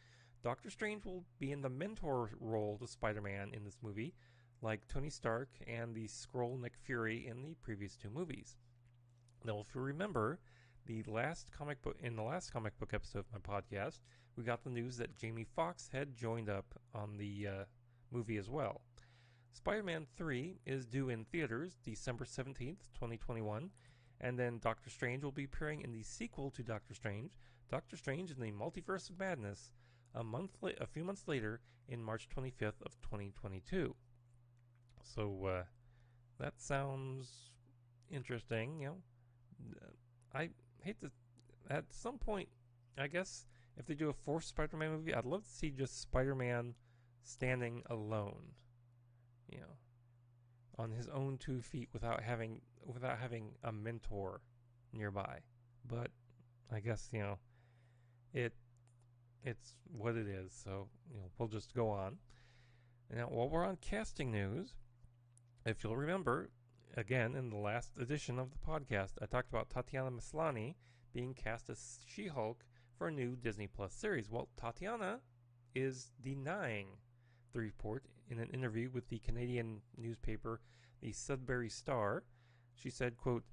S1: Doctor Strange will be in the mentor role to Spider-Man in this movie, like Tony Stark and the Skrull Nick Fury in the previous 2 movies. Now, if you remember, in the last comic book episode of my podcast, we got the news that Jamie Foxx had joined up on the movie as well. Spider-Man 3 is due in theaters December 17th, 2021, and then Doctor Strange will be appearing in the sequel to Doctor Strange, Doctor Strange in the Multiverse of Madness a few months later in March 25th of 2022. So that sounds interesting. I hate to. At some point, I guess if they do a fourth Spider-Man movie, I'd love to see just Spider-Man standing alone. You know, on his own 2 feet without having a mentor nearby. But I guess it's what it is. So we'll just go on. Now, while we're on casting news, if you'll remember, again in the last edition of the podcast, I talked about Tatiana Maslany being cast as She-Hulk for a new Disney Plus series. Well, Tatiana is denying the report in an interview with the Canadian newspaper, the Sudbury Star. She said, quote,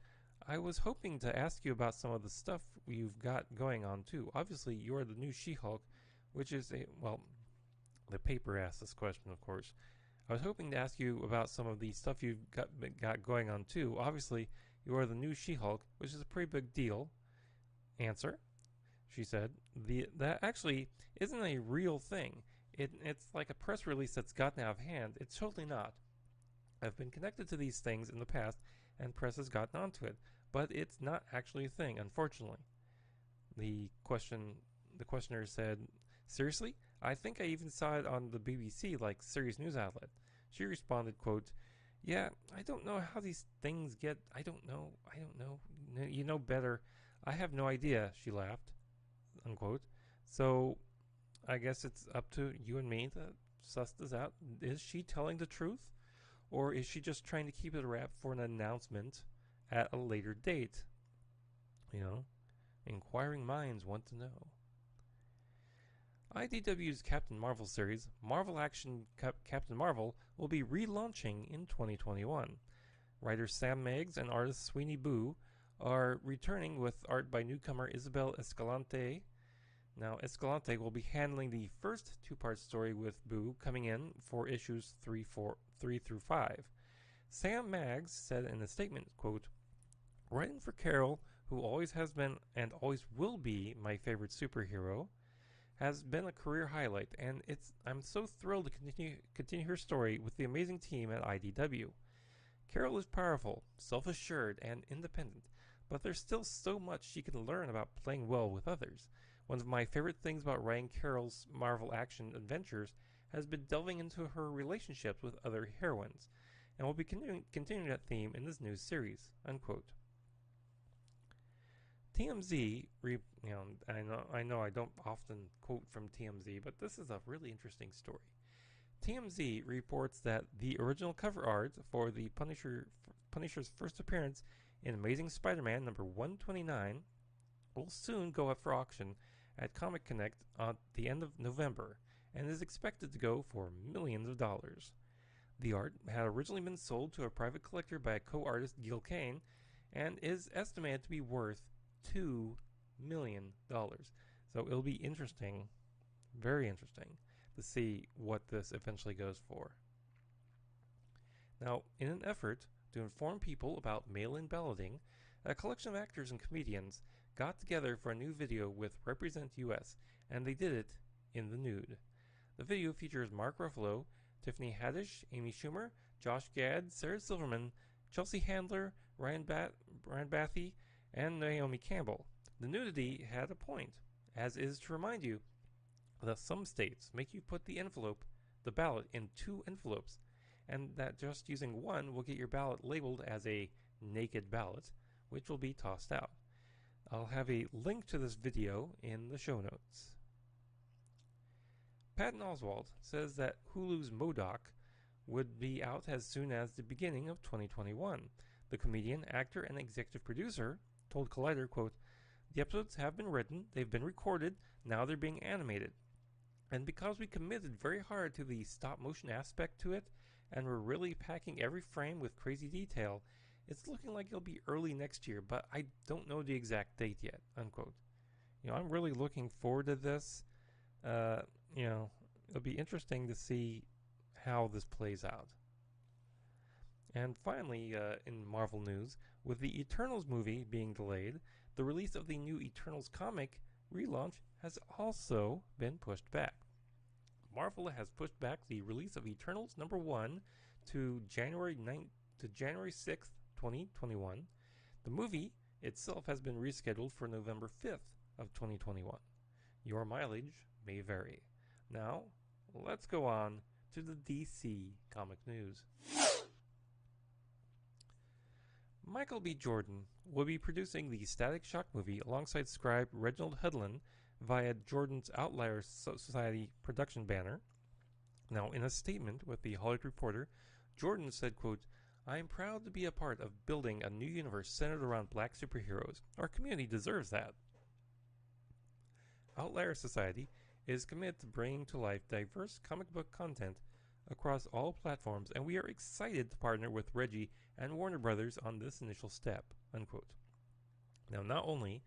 S1: "I was hoping to ask you about some of the stuff you've got going on too. Obviously, you're the new She-Hulk, which is the paper asked this question, of course. I was hoping to ask you about some of the stuff you've got going on too. Obviously, you are the new She-Hulk, which is a pretty big deal." Answer, she said, that actually isn't a real thing. It's like a press release that's gotten out of hand. It's totally not. I've been connected to these things in the past, and press has gotten onto it, but it's not actually a thing, unfortunately. The questioner said, "Seriously? I think I even saw it on the BBC, like serious news outlet." She responded, quote, "Yeah, I don't know how these things get. I don't know. You know better. I have no idea," she laughed, unquote. So I guess it's up to you and me to suss this out. Is she telling the truth? Or is she just trying to keep it a wrap for an announcement at a later date? Inquiring minds want to know. IDW's Captain Marvel series, Marvel Action Captain Marvel, will be relaunching in 2021. Writer Sam Meigs and artist Sweeney Boo are returning with art by newcomer Isabel Escalante. Now, Escalante will be handling the first two-part story with Boo coming in for issues 3 through 5. Sam Meigs said in a statement, quote, "Writing for Carol, who always has been and always will be my favorite superhero, has been a career highlight, and I'm so thrilled to continue her story with the amazing team at IDW. Carol is powerful, self-assured, and independent, but there's still so much she can learn about playing well with others. One of my favorite things about writing Carol's Marvel action adventures has been delving into her relationships with other heroines, and we'll be continuing that theme in this new series," unquote. TMZ, I know I don't often quote from TMZ, but this is a really interesting story. TMZ reports that the original cover art for the Punisher's first appearance in Amazing Spider-Man number 129 will soon go up for auction at Comic Connect at the end of November and is expected to go for millions of dollars. The art had originally been sold to a private collector by co-artist Gil Kane and is estimated to be worth $2 million. So it'll be interesting, very interesting, to see what this eventually goes for. Now, in an effort to inform people about mail-in balloting, a collection of actors and comedians got together for a new video with Represent US, and they did it in the nude. The video features Mark Ruffalo, Tiffany Haddish, Amy Schumer, Josh Gad, Sarah Silverman, Chelsea Handler, Ryan Bathy, and Naomi Campbell. The nudity had a point, as is to remind you that some states make you put the ballot in 2 envelopes, and that just using one will get your ballot labeled as a naked ballot, which will be tossed out. I'll have a link to this video in the show notes. Patton Oswalt says that Hulu's MODOK would be out as soon as the beginning of 2021. The comedian, actor, and executive producer told Collider, quote, "The episodes have been written, they've been recorded, now they're being animated. And because we committed very hard to the stop-motion aspect to it, and we're really packing every frame with crazy detail, it's looking like it'll be early next year, but I don't know the exact date yet," unquote. I'm really looking forward to this. It'll be interesting to see how this plays out. And finally, in Marvel news, with the Eternals movie being delayed, the release of the new Eternals comic relaunch has also been pushed back. Marvel has pushed back the release of Eternals #1 to January 6th, 2021. The movie itself has been rescheduled for November 5th of 2021. Your mileage may vary. Now, let's go on to the DC comic news. Michael B. Jordan will be producing the Static Shock movie alongside scribe Reginald Hudlin via Jordan's Outlier Society production banner. Now, in a statement with the Hollywood Reporter, Jordan said, quote, "I am proud to be a part of building a new universe centered around black superheroes. Our community deserves that." Outlier Society is committed to bringing to life diverse comic book content across all platforms, and we are excited to partner with Reggie and Warner Brothers on this initial step, unquote. Now, not only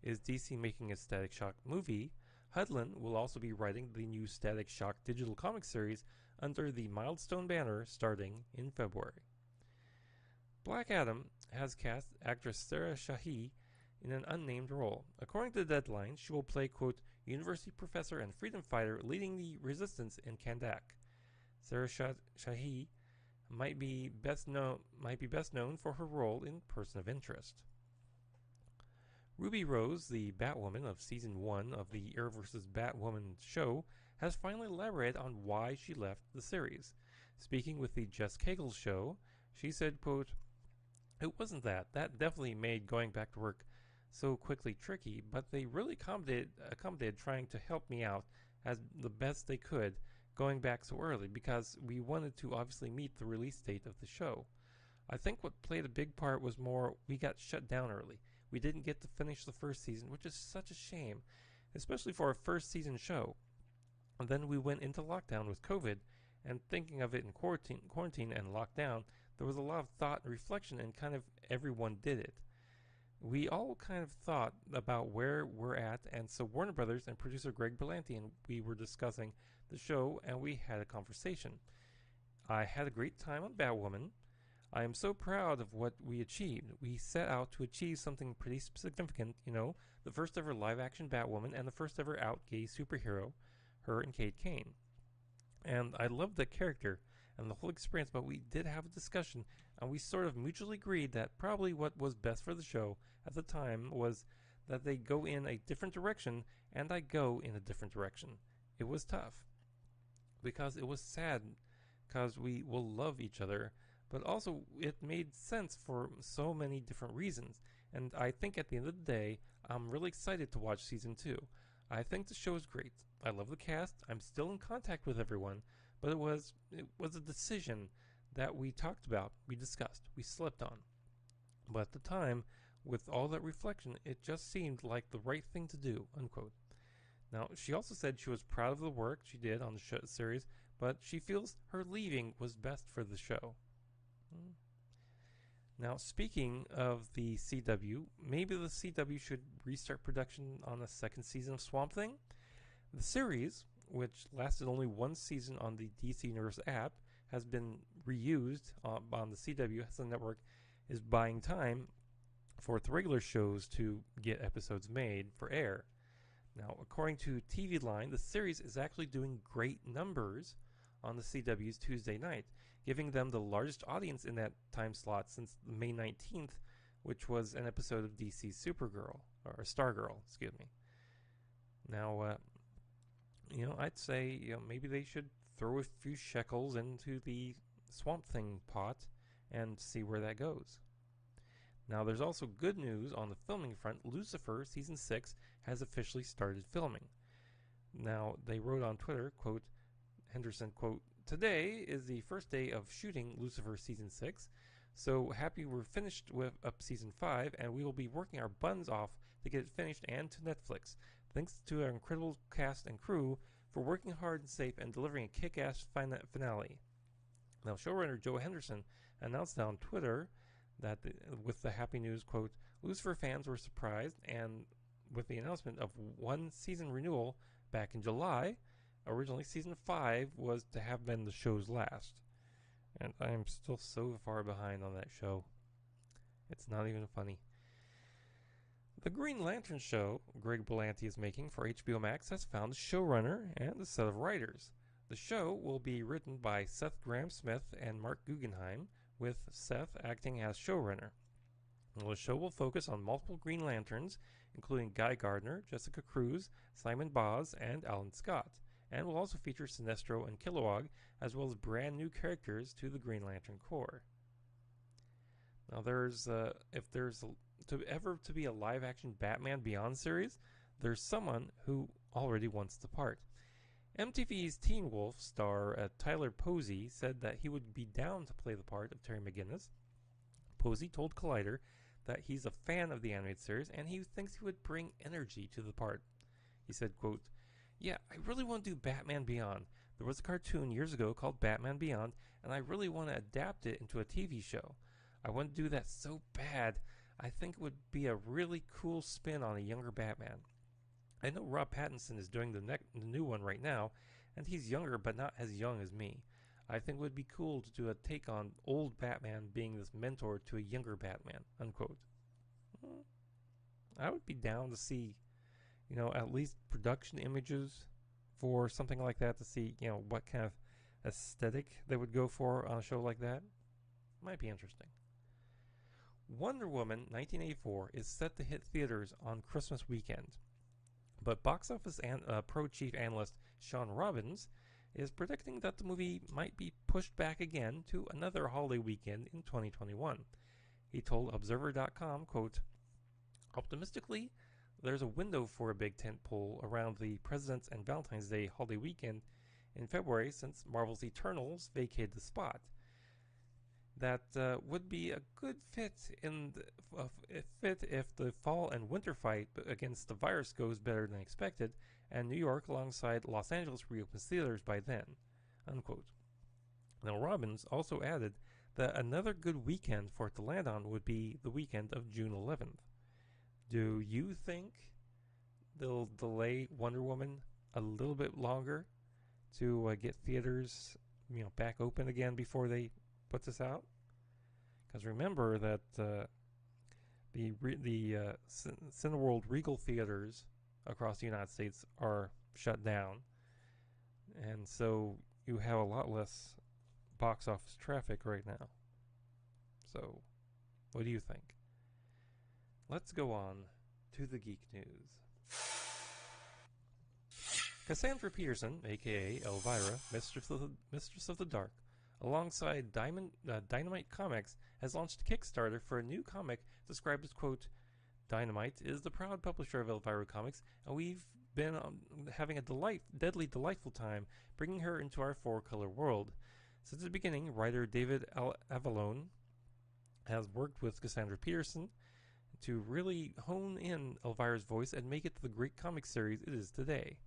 S1: is DC making a Static Shock movie, Hudlin will also be writing the new Static Shock digital comic series under the Milestone banner starting in February. Black Adam has cast actress Sarah Shahi in an unnamed role. According to the Deadline, she will play, quote, "university professor and freedom fighter leading the resistance in Kandak." Sarah Shahi might be best known for her role in Person of Interest. Ruby Rose, the Batwoman of Season 1 of the Arrowverse's Batwoman show, has finally elaborated on why she left the series. Speaking with the Jess Cagle show, she said, quote, "It wasn't that. That definitely made going back to work so quickly tricky, but they really accommodated trying to help me out as the best they could going back so early because we wanted to obviously meet the release date of the show. I think what played a big part was more we got shut down early. We didn't get to finish the first season, which is such a shame, especially for a first season show. And then we went into lockdown with COVID, and thinking of it in quarantine and lockdown, there was a lot of thought and reflection, and kind of everyone did it. We all kind of thought about where we're at, and so Warner Brothers and producer Greg Berlanti and we were discussing the show, and we had a conversation. I had a great time on Batwoman. I am so proud of what we achieved. We set out to achieve something pretty significant, the first ever live-action Batwoman and the first ever out gay superhero, her and Kate Kane. And I loved the character and the whole experience, but we did have a discussion, and we sort of mutually agreed that probably what was best for the show at the time was that they go in a different direction, and I go in a different direction. It was tough, because it was sad, because we will love each other, but also it made sense for so many different reasons. And I think at the end of the day, I'm really excited to watch season 2. I think the show is great. I love the cast. I'm still in contact with everyone, but it was a decision that we talked about, we discussed, we slept on. But at the time, with all that reflection, it just seemed like the right thing to do, unquote. Now, she also said she was proud of the work she did on the series, but she feels her leaving was best for the show. Now, speaking of the CW, maybe the CW should restart production on a second season of Swamp Thing. The series, which lasted only one season on the DC Universe app, has been reused on the CW as the network is buying time for its regular shows to get episodes made for air. Now, according to TV Line, the series is actually doing great numbers on the CW's Tuesday night, giving them the largest audience in that time slot since May 19th, which was an episode of DC's Supergirl, or Stargirl, excuse me. Now, I'd say maybe they should throw a few shekels into the Swamp Thing pot and see where that goes. Now, there's also good news on the filming front. Lucifer Season 6 has officially started filming. Now, they wrote on Twitter, quote, Henderson, quote, "Today is the first day of shooting Lucifer Season 6, so happy we're finished with up Season 5, and we will be working our buns off to get it finished and to Netflix. Thanks to our incredible cast and crew for working hard and safe and delivering a kick-ass finale." Now, showrunner Joe Henderson announced on Twitter that with the happy news, quote, "Lucifer fans were surprised and with the announcement of one season renewal back in July. Originally, Season 5 was to have been the show's last. And I am still so far behind on that show. It's not even funny. The Green Lantern show Greg Berlanti is making for HBO Max has found a showrunner and a set of writers. The show will be written by Seth Grahame-Smith and Mark Guggenheim, with Seth acting as showrunner. The show will focus on multiple Green Lanterns, including Guy Gardner, Jessica Cruz, Simon Boz, and Alan Scott, and will also feature Sinestro and Kilowog, as well as brand new characters to the Green Lantern Corps. Now, if there's to be a live-action Batman Beyond series, there's someone who already wants the part. MTV's Teen Wolf star Tyler Posey said that he would be down to play the part of Terry McGinnis. Posey told Collider that he's a fan of the animated series and he thinks he would bring energy to the part. He said, quote, "Yeah, I really want to do Batman Beyond. There was a cartoon years ago called Batman Beyond, and I really want to adapt it into a TV show. I want to do that so bad. I think it would be a really cool spin on a younger Batman. I know Rob Pattinson is doing the new one right now, and he's younger but not as young as me. I think it would be cool to do a take on old Batman being this mentor to a younger Batman," unquote. I would be down to see, at least production images for something like that, to see, what kind of aesthetic they would go for on a show like that. Might be interesting. Wonder Woman 1984 is set to hit theaters on Christmas weekend, but box office pro chief analyst Sean Robbins is predicting that the movie might be pushed back again to another holiday weekend in 2021. He told Observer.com, quote, "Optimistically, there's a window for a big tentpole around the President's and Valentine's Day holiday weekend in February, since Marvel's Eternals vacated the spot. That would be a good fit if the fall and winter fight against the virus goes better than expected, and New York alongside Los Angeles reopens theaters by then," unquote. Now, Robbins also added that another good weekend for it to land on would be the weekend of June 11th. Do you think they'll delay Wonder Woman a little bit longer to get theaters, back open again before they put this out? Because remember that the Cineworld Regal theaters across the United States are shut down, and so you have a lot less box office traffic right now. So, what do you think? Let's go on to the geek news. Cassandra Peterson, aka Elvira, Mistress of the Dark, alongside Dynamite Comics, has launched a Kickstarter for a new comic described as, quote, "Dynamite is the proud publisher of Elvira Comics, and we've been having a deadly delightful time bringing her into our four-color world. Since the beginning, writer David Avalone has worked with Cassandra Peterson to really hone in Elvira's voice and make it the great comic series it is today.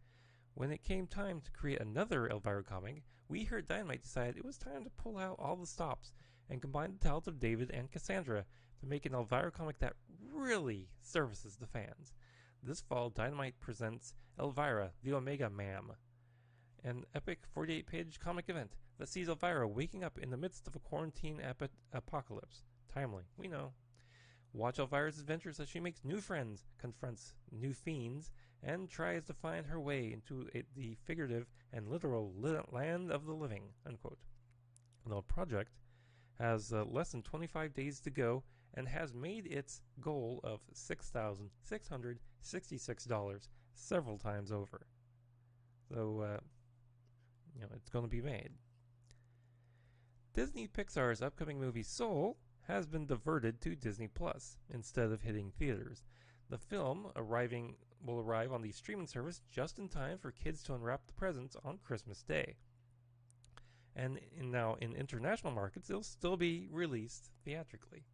S1: When it came time to create another Elvira comic, we here at Dynamite decided it was time to pull out all the stops and combine the talents of David and Cassandra to make an Elvira comic that really services the fans. This fall, Dynamite presents Elvira, the Omega Ma'am, an epic 48-page comic event that sees Elvira waking up in the midst of a quarantine apocalypse. Timely, we know. Watch Elvira's adventures as she makes new friends, confronts new fiends, and tries to find her way into the figurative and literal land of the living," unquote. The project has less than 25 days to go and has made its goal of $6,666 several times over. So, it's going to be made. Disney Pixar's upcoming movie Soul has been diverted to Disney Plus instead of hitting theaters. The film will arrive on the streaming service just in time for kids to unwrap the presents on Christmas Day. And now in international markets, it'll still be released theatrically.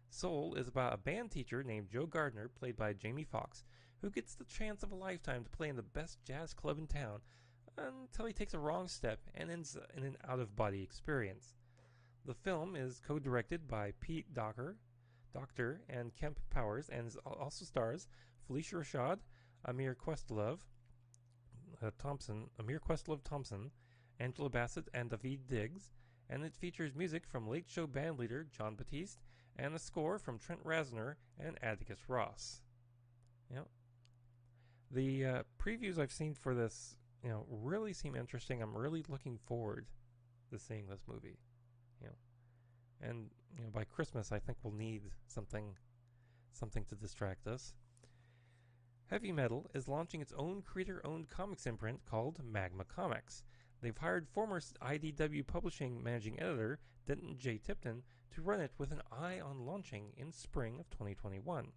S1: Soul is about a band teacher named Joe Gardner, played by Jamie Foxx, who gets the chance of a lifetime to play in the best jazz club in town until he takes a wrong step and ends in an out-of-body experience. The film is co-directed by Pete Docter and Kemp Powers, and also stars Felicia Rashad, Amir Questlove Thompson, Angela Bassett, and David Diggs, and it features music from Late Show bandleader John Batiste and a score from Trent Reznor and Atticus Ross. You know, the previews I've seen for this, really seem interesting. I'm really looking forward to seeing this movie. You know, and by Christmas, I think we'll need something to distract us. Heavy Metal is launching its own creator-owned comics imprint called Magma Comics. They've hired former IDW Publishing managing editor Denton J. Tipton to run it with an eye on launching in spring of 2021.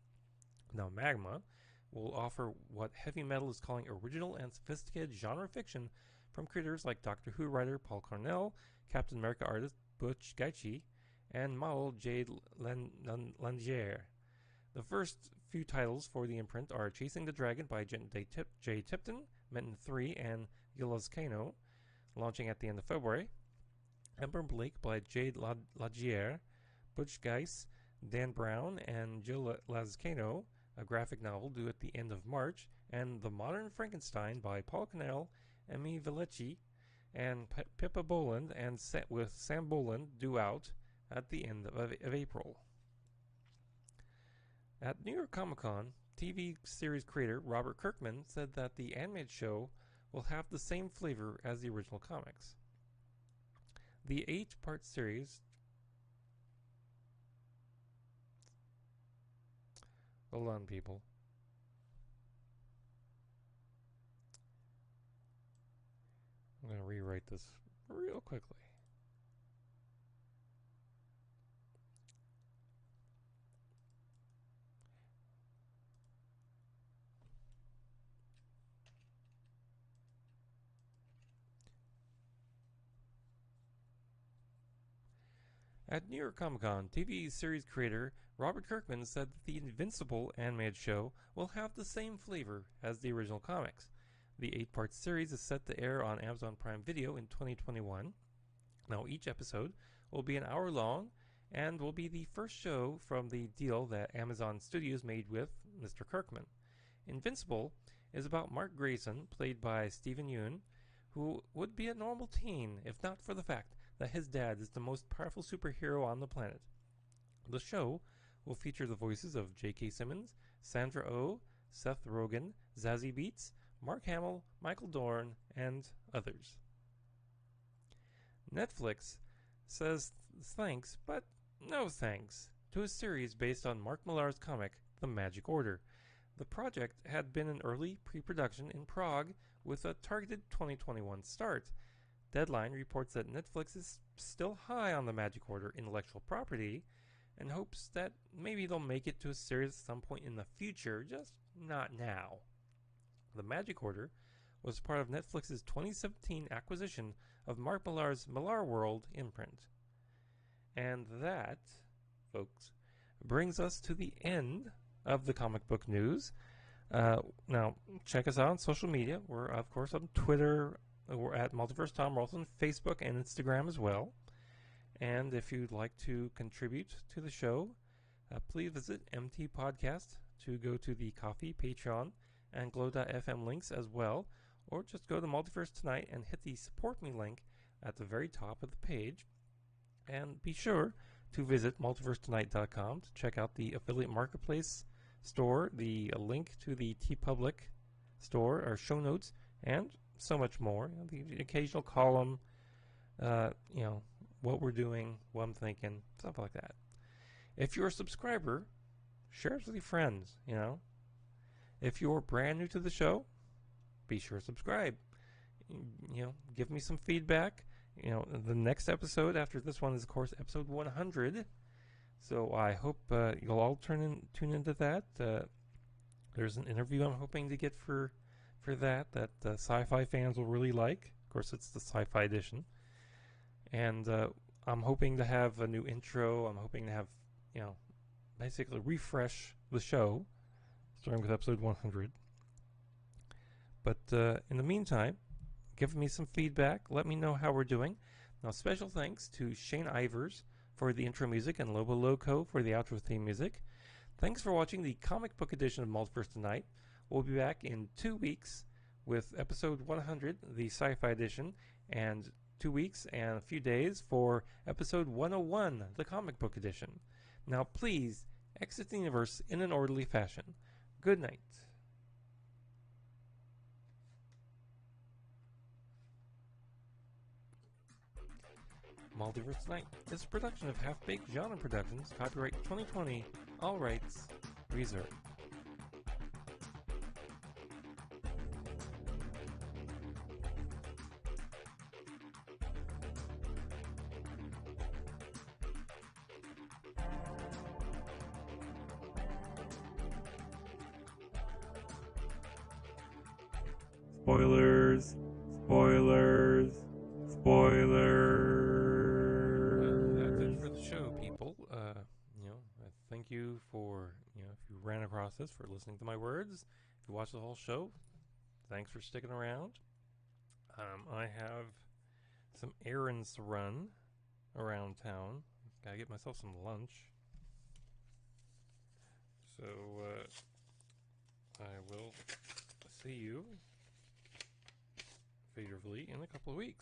S1: Now, Magma will offer what Heavy Metal is calling original and sophisticated genre fiction from creators like Doctor Who writer Paul Cornell, Captain America artist Butch Guice, and model Jade Langier. The first few titles for the imprint are Chasing the Dragon by J. Tipton, Menton 3, and Gilles Kano, launching at the end of February. Ember Blake by Jade Lagier, Butch Guice, Dan Brown, and Jill Lazcano, a graphic novel due at the end of March, and The Modern Frankenstein by Paul Cannell, Emmy Vellecci, and Pippa Boland, and with Sam Boland due out at the end of April. At New York Comic Con, TV series creator Robert Kirkman said that the animated show will have the same flavor as the original comics. The 8-part series... Hold on, people. I'm going to rewrite this real quickly. At New York Comic Con, TV series creator Robert Kirkman said that the Invincible animated show will have the same flavor as the original comics. The 8-part series is set to air on Amazon Prime Video in 2021. Now, each episode will be an hour long and will be the first show from the deal that Amazon Studios made with Mr. Kirkman. Invincible is about Mark Grayson, played by Stephen Yeun, who would be a normal teen if not for the fact that his dad is the most powerful superhero on the planet. The show will feature the voices of J.K. Simmons, Sandra Oh, Seth Rogen, Zazie Beetz, Mark Hamill, Michael Dorn, and others. Netflix says thanks, but no thanks, to a series based on Mark Millar's comic, The Magic Order. The project had been in early pre-production in Prague with a targeted 2021 start. Deadline reports that Netflix is still high on the Magic Order intellectual property and hopes that maybe they'll make it to a series at some point in the future, just not now. The Magic Order was part of Netflix's 2017 acquisition of Mark Millar's Millar World imprint. And that, folks, brings us to the end of the comic book news. Now, check us out on social media. We're, of course, on Twitter. We're at Multiverse Tom. We're also on Facebook and Instagram as well. And if you'd like to contribute to the show, please visit MT Podcast to go to the Coffee, Patreon, and Glow.fm links as well. Or just go to Multiverse Tonight and hit the Support Me link at the very top of the page. And be sure to visit multiversetonight.com to check out the affiliate marketplace store, the link to the TeePublic store, our show notes, and so much more. The occasional column, what we're doing, what I'm thinking, stuff like that. If you're a subscriber, share it with your friends, If you're brand new to the show, be sure to subscribe. Give me some feedback. The next episode after this one is, of course, episode 100. So I hope you'll all tune into that. There's an interview I'm hoping to get for that sci-fi fans will really like. Of course, it's the sci-fi edition. And I'm hoping to have a new intro. I'm hoping to have, basically refresh the show, starting with episode 100. But in the meantime, give me some feedback. Let me know how we're doing. Now, special thanks to Shane Ivers for the intro music and Lobo Loco for the outro theme music. Thanks for watching the comic book edition of Multiverse Tonight. We'll be back in 2 weeks with episode 100, the sci-fi edition, and 2 weeks and a few days for episode 101, the comic book edition. Now, please exit the universe in an orderly fashion. Good night. Multiverse Tonight is a production of Half Baked Genre Productions, copyright 2020, all rights reserved.
S2: Spoilers. Spoilers. Spoilers.
S1: That's it for the show, people. I thank you for, if you ran across this, for listening to my words. If you watched the whole show, thanks for sticking around. I have some errands to run around town. Gotta get myself some lunch. So, I will see you figuratively in a couple of weeks.